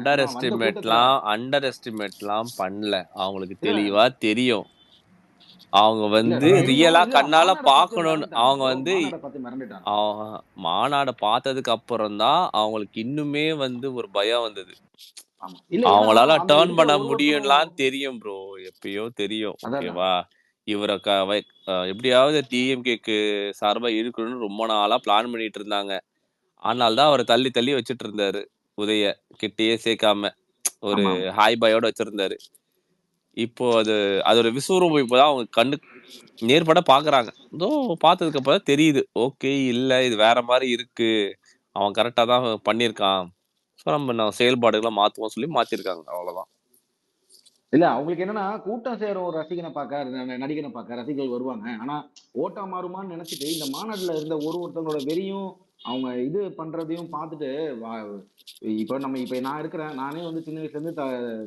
அண்டர் எஸ்டிமேட்லாம் பண்ணல. அவங்களுக்கு தெளிவா தெரியும். அவங்க வந்து ரியலா கண்ணால பாக்கணும்னு அவங்க வந்து மாநாட பார்த்ததுக்கு அப்புறம் தான் அவங்களுக்கு இன்னுமே வந்து ஒரு பயம் வந்தது. அவங்களால டர்ன் பண்ண முடியும்லாம் தெரியும் ப்ரோ, எப்பயோ தெரியும். ஓகேவா? இவரை எப்படியாவது டிஎம்கேக்கு சார்பா இருக்கணும்னு ரொம்ப நாளா பிளான் பண்ணிட்டு இருந்தாங்க. ஆனால் தான் அவரை தள்ளி தள்ளி வச்சுட்டு இருந்தாரு. உதய கிட்டேயே சேர்க்காம ஒரு ஹாய் பாயோட வச்சிருந்தாரு. இப்போ அது ஒரு விஸ்வரூபம் இப்போதான் அவங்க கண்ணு நேர்பட பாக்குறாங்க. இதோ பார்த்ததுக்கு அப்புறம் தெரியுது, ஓகே இல்ல இது வேற மாதிரி இருக்கு, அவன் கரெக்டா தான் பண்ணியிருக்கான், நம்ம செயல்பாடுகளை மாத்துவோம் சொல்லி மாத்திருக்காங்க. அவ்வளவுதான். இல்ல அவங்களுக்கு என்னன்னா, கூட்டம் சேர ஒரு ரசிகனை பார்க்க, நடிகனை பார்க்க ரசிகர்கள் வருவாங்க. ஆனா ஓட்டா மாறுமான்னு நினைச்சிட்டு இந்த மாநாட்டுல இருந்த ஒருத்தவங்களோட வெறியும் அவங்க இது பண்றதையும் பார்த்துட்டு இப்ப நான் இருக்கிறேன். நானே வந்து சின்ன வயசுல இருந்து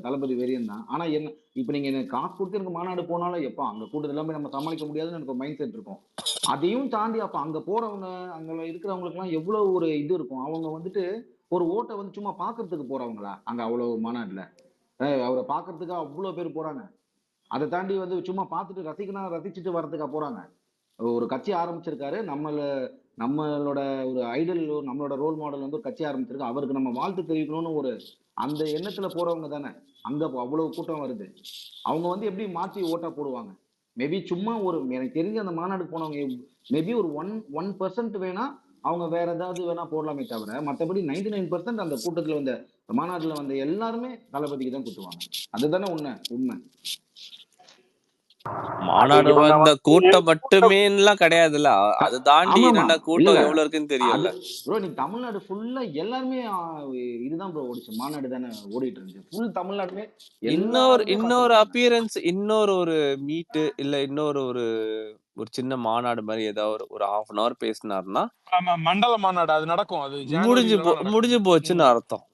தளபதி வெறியன் தான். ஆனா என்ன இப்ப நீங்க எனக்கு காசு கொடுத்து எனக்கு மாநாடு போனாலும் எப்ப அங்க கூட்டத்தில் எல்லாமே நம்ம சமாளிக்க முடியாதுன்னு எனக்கு ஒரு மைண்ட் செட் இருக்கும். அதையும் தாண்டி அப்ப அங்க போறவங்க, அங்க இருக்கிறவங்களுக்கு எல்லாம் எவ்வளவு ஒரு இது இருக்கும். அவங்க வந்துட்டு ஒரு ஓட்டை வந்து சும்மா பாக்குறதுக்கு போறவங்களா அங்க அவ்வளவு மாநாடுல அவரை பாக்குறதுக்கு அவ்வளவு பேர் போறாங்க. அதை தாண்டி வந்து சும்மா பார்த்துட்டு ரசிச்சுட்டு வர்றதுக்கா போறாங்க. ஒரு கட்சி ஆரம்பிச்சிருக்காரு, நம்மளோட ஒரு ஐடல், நம்மளோட ரோல் மாடல் வந்து ஒரு கட்சி ஆரம்பிச்சிருக்கு, அவருக்கு நம்ம வாழ்த்து தெரிவிக்கணும்னு ஒரு அந்த எண்ணத்துல போறவங்க தானே அங்க அவ்வளவு கூட்டம் வருது. அவங்க வந்து எப்படி மாற்றி ஓட்டா போடுவாங்க? மேபி சும்மா ஒரு எனக்கு தெரிஞ்ச அந்த மாநாடுக்கு போனவங்க மேபி ஒரு 1% வேணா அவங்க வேற ஏதாவது வேணா போடலாமே தவிர, மற்றபடி 99% அந்த கூட்டத்துல வந்த மாநாட்டுல வந்த எல்லாருமே தளபதிக்கு தான் குத்துவாங்க. அதுதானே உண்மை. மாநாடு இவங்க வந்த வந்து கூட்டம் மட்டுமேலாம் கிடையாதுல்ல. அதை தாண்டி ஆமாமா என்னென்ன இல்ல கூட்டம் எவ்வளவு இருக்குன்னு அது தெரியும்ல. ப்ரோ, நீ தமிழ்நாடு ஃபுல்லா எல்லாருமே இதுதான் ப்ரோ ஓடிச்சு. மாநாடு தானே ஓடிட்டு இருந்துச்சு ஃபுல் தமிழ்நாடுமே. இன்னொரு எல்லாருமே இன்னொரு பார்த்திருப்பாங்க. அப்பியரன்ஸ், இன்னொரு ஒரு மீட்டு இல்ல இன்னொரு ஒரு ஒரு சின்ன மாநாடு மாதிரி ஏதாவது ஒரு 1/2 hour பேசினாருன்னா ஆமா, மண்டல மாநாடு அது நடக்கும். அது முடிஞ்சு ஜனவரியிலலாம் நடக்கும். முடிஞ்சு போச்சுன்னு அர்த்தம்.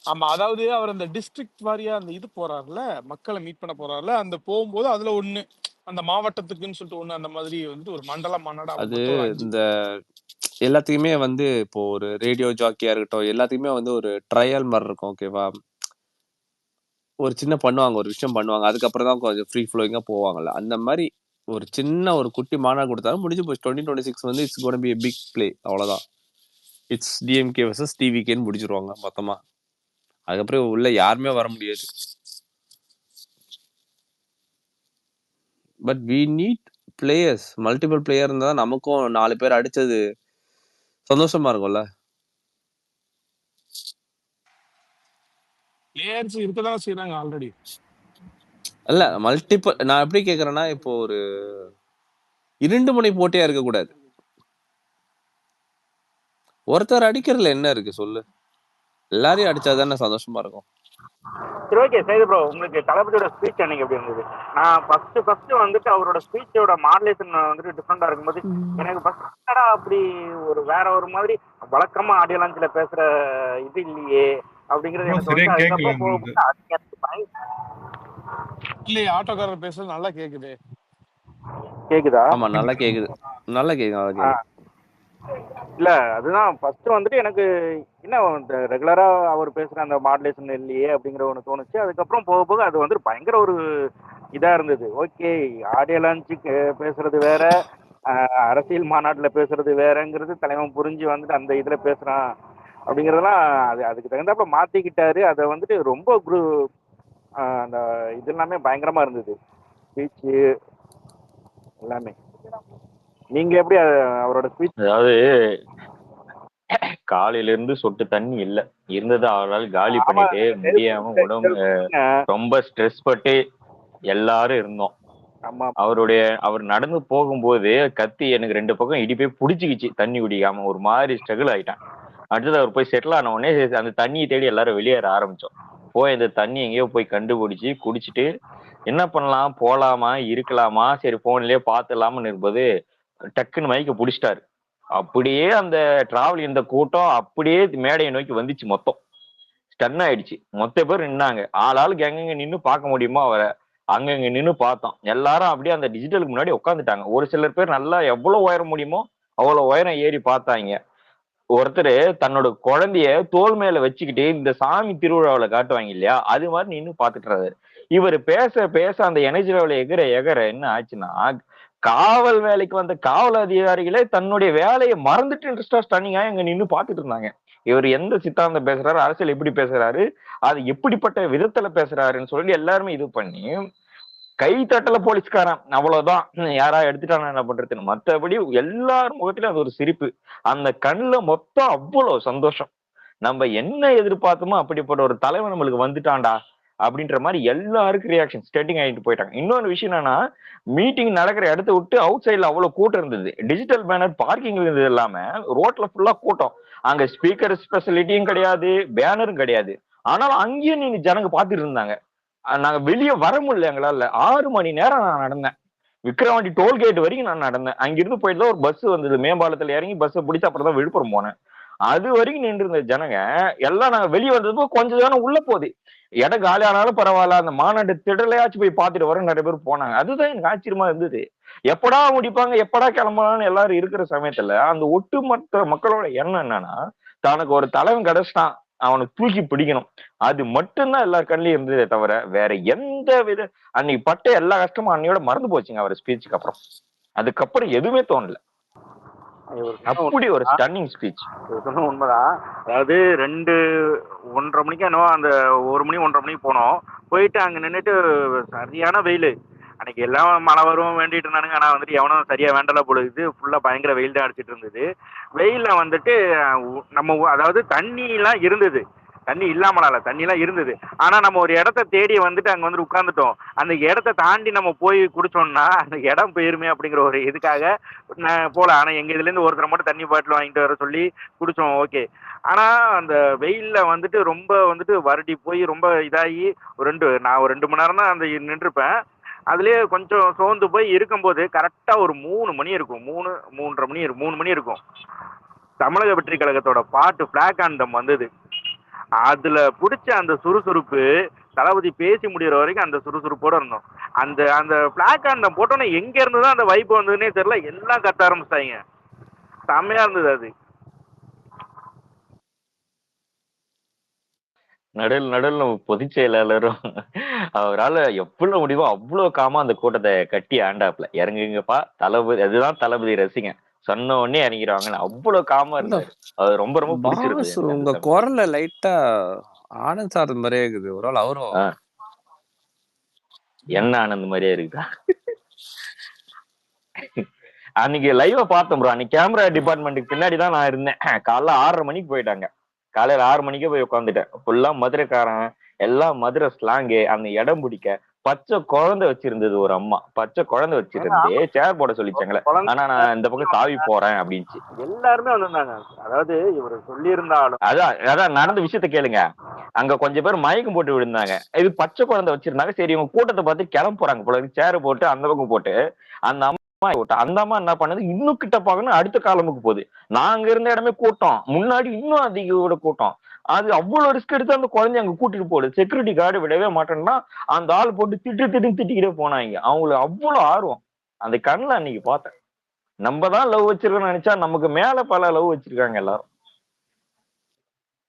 ஆமா, அதாவது அவர் அந்த டிஸ்ட்ரிக்ட் வாரியா அந்த இது போறாருல, மக்களை மீட் பண்ண போறாருல, அந்த போகும்போது அதுல ஒண்ணு அந்த மாவட்டத்துக்குன்னு சொல்லிட்டு ஒண்ணு அந்த மாதிரி வந்து ஒரு மண்டல மாநாடு அவர் அது மட்டும் ஒரு 5 இந்த எல்லாத்துக்குமே வந்து இப்போ ஒரு ரேடியோ ஜாக்கியா இருக்கட்டும், எல்லாத்துக்குமே வந்து ஒரு ட்ரையல் மாதிரி இருக்கும். ஓகேவா, ஒரு சின்ன பண்ணுவாங்க, ஒரு விஷயம் பண்ணுவாங்க, அதுக்கப்புறம் தான் கொஞ்சம் ஃப்ரீ ஃப்ளோயிங்கா போவாங்கல்ல. அந்த மாதிரி ஒரு சின்ன ஒரு குட்டி மாநாடு கொடுத்தாலும் முடிஞ்சு போச்சு. 2026 வந்து it's gonna be a big play, அவ்வளவுதான். இட்ஸ் டிஎம்கே vs டிவிகேன்னு முடிச்சிருவாங்க மொத்தமா. அதுக்கப்புறம் உள்ள யாருமே வர முடியாது. But we need players, multiple player இருந்தா நமக்கும் 4 பேர் அடிச்சது சந்தோஷமா இருக்கும்ல. பிளேயர்ஸ் இருக்கதான் செய்யறாங்க ஆல்ரெடி. இல்ல மல்டிபிள், நான் எப்படி கேக்குறேன்னா, இப்போ ஒரு 2 முனை போட்டியா இருக்கக்கூடாது. ஒருத்தர் அடிக்கிறதுல என்ன இருக்கு சொல்லு? எல்லாரையும் அடிச்சாதானே சந்தோஷமா இருக்கும். சரி, ஓகே சரி ப்ரோ, உங்களுக்கு தளபதியோட ஸ்பீச் அன்னைக்கு எப்படி இருந்தது? நான் ஃபர்ஸ்ட் வந்துட்டு அவரோட ஸ்பீச்சோட மாடுலேஷன் வந்துட்டு டிஃப்ரெண்டா இருக்கும்போது எனக்கு ஃபர்ஸ்ட் அப்படி ஒரு வேற ஒரு மாதிரி வழக்கமா ஆடியோ லான்ச்ல பேசுற இது இல்லையே அப்படிங்கிறது எனக்கு சரியா வந்து கேட்கல அதுக்கப்புறம் உங்களுக்கு. போகும்போது அது எனக்கு இல்லையே, ஆட்டோக்காரர் பேசுறது நல்லா கேக்குது. கேக்குதா? ஆமா, நல்லா கேக்குது, நல்லா கேக்குது, நல்லா கேக்குது. இல்ல அதுதான் ஃபர்ஸ்ட் வந்துட்டு எனக்கு என்ன ரெகுலரா அவர் பேசுற அந்த மாடுலேஷன் இல்லையே அப்படிங்கிற ஒன்று தோணுச்சு. அதுக்கப்புறம் போக போக அது வந்து பயங்கர ஒரு இதா இருந்தது. ஓகே, ஆடியோ லான்ச்சுக்கு பேசுறது வேற, அரசியல் மாநாட்டுல பேசுறது வேறங்கிறது தலைவன் புரிஞ்சு வந்துட்டு அந்த இதுல பேசுறான் அப்படிங்கறதெல்லாம் அதுக்கு தகுந்தாப்புல மாத்திக்கிட்டாரு. அதை வந்துட்டு ரொம்ப அந்த இது எல்லாமே பயங்கரமா இருந்தது, ஸ்பீச் எல்லாமே. நீங்க எப்படி அவரோட ஸ்பீச்? அதாவது காலையில இருந்து சொட்டு தண்ணி இல்ல இருந்தது, அவரால் காலி பண்ணிட்டு முடியாம உடம்பு ரொம்ப ஸ்ட்ரெஸ் பட்டு எல்லாரும் இருந்தோம். அவர் நடந்து போகும்போது கத்தி எனக்கு 2 பக்கம் இடிப்பே புடிச்சுக்கிச்சு, தண்ணி குடிக்காம ஒரு மாதிரி ஸ்ட்ரகிள் ஆயிட்டான். அடுத்தது அவர் போய் செட்டில் ஆன உடனே அந்த தண்ணியை தேடி எல்லாரும் வெளியேற ஆரம்பிச்சோம். போய் இந்த தண்ணி எங்கேயோ போய் கண்டுபிடிச்சு குடிச்சிட்டு என்ன பண்ணலாம், போலாமா இருக்கலாமா, சரி போன்லயே பாத்துலாம்னு இருக்கும்போது டக்குன்னு மைக்க புடிச்சிட்டாரு. அப்படியே அந்த டிராவல் இந்த கூட்டம் அப்படியே மேடையை நோக்கி வந்துச்சு. மொத்தம் ஸ்டன் ஆயிடுச்சு. மொத்த பேர் நின்னாங்க. ஆளாளுக்கு எங்கெங்க நின்னு பார்க்க முடியுமோ அவரை அங்கங்க நின்னு பார்த்தோம். எல்லாரும் அப்படியே அந்த டிஜிட்டலுக்கு முன்னாடி உட்காந்துட்டாங்க. ஒரு சிலர் பேர் நல்லா எவ்வளவு உயரம் முடியுமோ அவ்வளவு உயரம் ஏறி பார்த்தாங்க. ஒருத்தர் தன்னோட குழந்தைய தோல் மேல வச்சுக்கிட்டு இந்த சாமி திருவிழாவில காட்டுவாங்க இல்லையா, அது மாதிரி நின்னு பாத்துட்டுறாரு. இவர் பேச பேச அந்த எனர்ஜி லெவல எகிற எகிற என்ன ஆச்சுன்னா, காவல் வேலைக்கு வந்த காவல் அதிகாரிகளே தன்னுடைய வேலையை மறந்துட்டு இன்ட்ரெஸ்டா ஸ்டன்னிங்கா இங்க நின்னு பாத்துட்டு இருந்தாங்க. இவர் எந்த சித்தாந்தம் பேசுறாரு, அரசியல் எப்படி பேசுறாரு, அது எப்படிப்பட்ட விதத்துல பேசுறாருன்னு சொல்லி எல்லாருமே இது பண்ணி கை தட்டல போலீஸ்காரன், அவ்வளவுதான். யாரா எடுத்துட்டானா என்ன பண்றதுன்னு. மத்தபடி எல்லாரும் முகத்திலும் அது ஒரு சிரிப்பு, அந்த கண்ணுல மொத்தம் அவ்வளவு சந்தோஷம். நம்ம என்ன எதிர்பார்த்தோமோ அப்படிப்பட்ட ஒரு தலைவன் நம்மளுக்கு வந்துட்டான்டா அப்படின்ற மாதிரி எல்லாருக்கும் ரியாக்ஷன் ஸ்டேட்டிங் ஆகிட்டு போயிட்டாங்க. இன்னொரு விஷயம் என்னன்னா, மீட்டிங் நடக்கிற இடத்த விட்டு அவுட் சைட்ல அவ்வளவு கூட்டம் இருந்தது. டிஜிட்டல் பேனர் பார்க்கிங் இருந்தது இல்லாம ரோட்ல ஃபுல்லா கூட்டம். அங்க ஸ்பீக்கர் ஸ்பெசிலிட்டியும் கிடையாது, பேனரும் கிடையாது. ஆனாலும் அங்கேயும் நீங்க ஜனங்க பாத்துட்டு இருந்தாங்க. நாங்க வெளியே வர முடியல எங்களால. 6 மணி நேரம் நான் நடந்தேன். விக்கிரவாண்டி டோல்கேட் வரைக்கும் நான் நடந்தேன். அங்கிருந்து போயிட்டு தான் ஒரு பஸ் வந்தது. மேம்பாலத்துல இறங்கி பஸ் பிடிச்சு அப்புறம் தான் விழுப்புரம் போனேன். அது வரைக்கும் நின்று இருந்த ஜனங்க எல்லாம் நாங்க வெளியே வந்தப்போ கொஞ்சம் ஜனம் உள்ள போகுது. இடம் காலி ஆனாலும் பரவாயில்ல, அந்த மாநாட்டு திடலையாச்சும் போய் பார்த்துட்டு வர நிறைய பேர் போனாங்க. அதுதான் எனக்கு ஆச்சரியமா இருந்தது. எப்படா முடிப்பாங்க, எப்படா கிளம்பலாம்னு எல்லாரும் இருக்கிற சமயத்துல அந்த ஒட்டுமொத்த மக்களோட எண்ணம் என்னன்னா, தனக்கு ஒரு தலைவன் கிடைச்சிட்டான், அவனுக்கு தூக்கி பிடிக்கணும். அது மட்டும்தான் எல்லார் கண்ணிலையும் இருந்ததே தவிர வேற எந்த வித அன்னைக்கு பட்ட எல்லா கஷ்டமும் அன்னையோட மறந்து போச்சுங்க அவர் ஸ்பீச்சுக்கு அப்புறம். அதுக்கப்புறம் எதுவுமே தோணல. அப்படி ஒரு ஸ்டன்னிங் ஸ்பீச். சொன்ன உண்மைதான். அதாவது 1:30 மணிக்கு என்னவோ அந்த 1 மணி 1:30 மணிக்கு போனோம். போயிட்டு அங்க நின்னுட்டு சரியான வெயில். அன்னைக்கு எல்லாம் மழை வரும் வேண்டிட்டு இருந்தானுங்க. ஆனா வந்துட்டு எவனும் சரியா வேண்டல போல இருக்குது. ஃபுல்லா பயங்கர வெயில் தான் அடிச்சிட்டு இருந்தது. வெயில்ல வந்துட்டு அதாவது தண்ணி எல்லாம் இருந்தது. தண்ணி இல்லாமல தண்ணி எல்லாம் இருந்தது. ஆனா நம்ம ஒரு இடத்த தேடி வந்துட்டு அங்க வந்து உட்கார்ந்துட்டோம். அந்த இடத்த தாண்டி நம்ம போய் குடிச்சோம்னா அந்த இடம் போயிருமே அப்படிங்கிற ஒரு இதுக்காக போல. ஆனா எங்க இதுல இருந்து ஒருத்தரை மட்டும் தண்ணி பாட்டில் வாங்கிட்டு வர சொல்லி குடிச்சோம். ஓகே. ஆனா அந்த வெயில்ல வந்துட்டு ரொம்ப வந்துட்டு வருடி போய் ரொம்ப இதாகி நான் ஒரு 2 மணி நேரம் தான் அந்த நின்றுப்பேன். அதுலயே கொஞ்சம் சோர்ந்து போய் இருக்கும்போது கரெக்டா ஒரு 3 மணி இருக்கும். 3 மணி இருக்கும். தமிழக வெற்றி கழகத்தோட பாட்டு பிளாக் ஆந்தம் வந்தது. அதுல பிடிச்ச அந்த சுறுசுறுப்பு, தளபதி பேசி முடிகிற வரைக்கும் அந்த சுறுசுறுப்போட இருந்தோம். அந்த அந்த பிளாக் ஆந்தம் போட்டோன்னே எங்க இருந்துதான் அந்த வைப் வந்ததுன்னே தெரியல. எல்லாம் கத்த ஆரம்பிச்சிட்டாங்க. செம்மையா இருந்தது அது. நடுவில் நம்ம பொதுச் செயலாளரும் அவரால் எவ்வளவு முடியுமோ அவ்வளவு காமா அந்த கூட்டத்தை கட்டி ஆண்டாப்ல. இறங்குங்கப்பா தளபதி, அதுதான் தளபதி ரசிங்க சொன்ன உடனே இறங்கிடுவாங்கன்னு அவ்வளவு காமா இருந்தாரு. அது ரொம்ப ரொம்ப பிடிச்சிருந்தது. உங்க குரல்ல லைட்டா ஆனந்த் சார் மாதிரியே இருக்குது. ஒரு ஆள் அவரும் என்ன ஆனந்த் மாதிரியே இருக்குதா? அன்னைக்கு லைவ பார்த்தோம் ப்ரோ. அன்னைக்கு கேமரா டிபார்ட்மெண்ட்டுக்கு பின்னாடி தான் நான் இருந்தேன். காலைல 6:30 மணிக்கு போயிட்டாங்க. காலையில 6 மணிக்கே போய் உட்காந்துட்டேன். ஃபுல்லா மதுரைக்காரன், எல்லாம் மதுரை ஸ்லாங்கு. அந்த இடம் பிடிக்க பச்சை குழந்தை வச்சிருந்தது ஒரு அம்மா. பச்சை குழந்தை வச்சிருந்து சேர் போட சொல்லிச்சாங்களே. ஆனா நான் இந்த பக்கம் தாவி போறேன் அப்படின்ச்சு. எல்லாருமே வந்திருந்தாங்க. அதாவது இவர் சொல்லி இருந்தாலும் அதான் நடந்த விஷயத்த கேளுங்க. அங்க கொஞ்சம் பேர் மயக்கம் போட்டு விழுந்தாங்க. இது பச்சை குழந்தை வச்சிருந்தாங்க. சரி இவங்க கூட்டத்தை பார்த்து கிளம்ப போறாங்க போல. சேர் போட்டு அந்த பக்கம் போட்டு அந்த அந்த அம்மா என்ன பண்ணது, இன்னும் கிட்ட பாக்கணும் அடுத்த காலமுக்கு போகுது. நாங்க இருந்த இடமே கூட்டம், முன்னாடி இன்னும் அதிக கூட்டம். அது அவ்வளவு ரிஸ்க் எடுத்து அந்த குழந்தைய அங்க கூட்டிட்டு போகுது. செக்யூரிட்டி கார்டு விடவே மாட்டேன்னா அந்த ஆள் போட்டு திட்டிக்கிட்டே போனாங்க. அவங்களுக்கு அவ்வளவு ஆர்வம். அந்த கண்ணில் அன்னைக்கு பார்த்தேன். நம்ம தான் லவ் வச்சிருக்கோம்னு நினைச்சா நமக்கு மேல பல லவ் வச்சிருக்காங்க எல்லாரும்.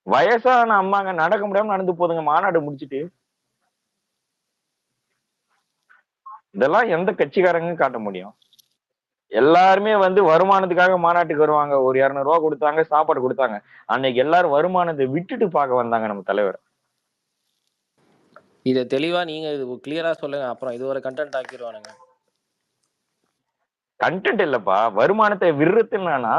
வயசான அம்மாங்க நடக்க முடியாம நடந்து போதுங்க மாநாடு முடிச்சுட்டு. இதெல்லாம் எந்த கட்சிக்காரங்க காட்ட முடியும்? எல்லாருமே வந்து வருமானத்துக்காக மாநாட்டுக்கு வருவாங்க. ஒரு 200 ரூபா கொடுத்தாங்க, சாப்பாடு கொடுத்தாங்க. அன்னைக்கு எல்லாரும் வருமானத்தை விட்டுட்டு பார்க்க வந்தாங்க நம்ம தலைவர். இதை தெளிவா நீங்க கிளியரா சொல்லுங்க. அப்புறம் இது ஒரு கண்டென்ட் ஆக்கிடுவானுங்க. கண்டென்ட் இல்லப்பா, வருமானத்தை விடுறதுன்னா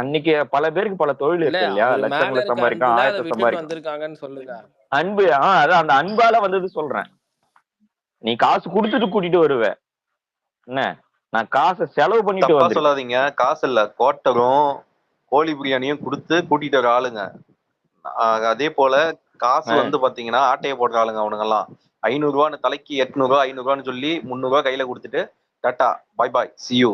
அன்னைக்கு பல பேருக்கு பல தொழில் இருக்கு இல்லையா? லட்சங்களை சம்பாதிக்கும், 1000 சம்பாதிக்கும். சொல்லுங்க. அன்பு, அதான் அந்த அன்பால வந்தது சொல்றேன். நீ காசு கொடுத்துட்டு கூட்டிட்டு வருவ என்ன, நான் காசை செலவு பண்ணிட்டு வந்து சொல்லாதீங்க. காசு இல்ல, கோட்டரும் கோழி பிரியாணியும் கொடுத்து கூட்டிட்டு வர ஆளுங்க. அதே போல காசு வந்து பாத்தீங்கன்னா ஆட்டையை போடுற ஆளுங்க அவனுங்க எல்லாம். 500 ரூபான்னு தலைக்கு 800 ரூபா 500 ரூபான்னு சொல்லி 300 ரூபாய் கையில கொடுத்துட்டு tata bye bye see you.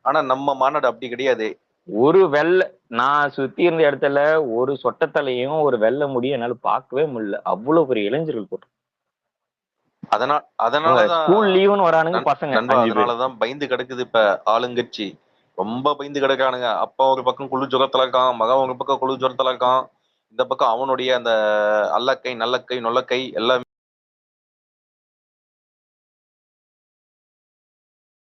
ஆனா நம்ம மாநாடு அப்படி கிடையாது. ஒரு வெள்ளை, நான் சுத்தி இருந்த இடத்துல ஒரு சொட்டத்தலையும் ஒரு வெள்ளை முடியும் என்னால பார்க்கவே முடியல. அவ்வளவு பெரிய இளைஞர்கள் கூட்டம். அதனாலதான் ஸ்கூல் லீவுன்னு வரானுங்க பசங்க. அதனாலதான் பயந்து கிடக்குது இப்ப ஆளுங்கட்சி. ரொம்ப பயந்து கிடக்கானுங்க. அப்பா ஒரு பக்கம் குழு ஜுரத்துல இருக்கான், மகன் ஒரு பக்கம் குழு ஜுரத்துல இருக்கான். இந்த பக்கம் அவனுடைய அந்த அல்லக்கை நல்லக்கை நொல்லக்கை எல்லாமே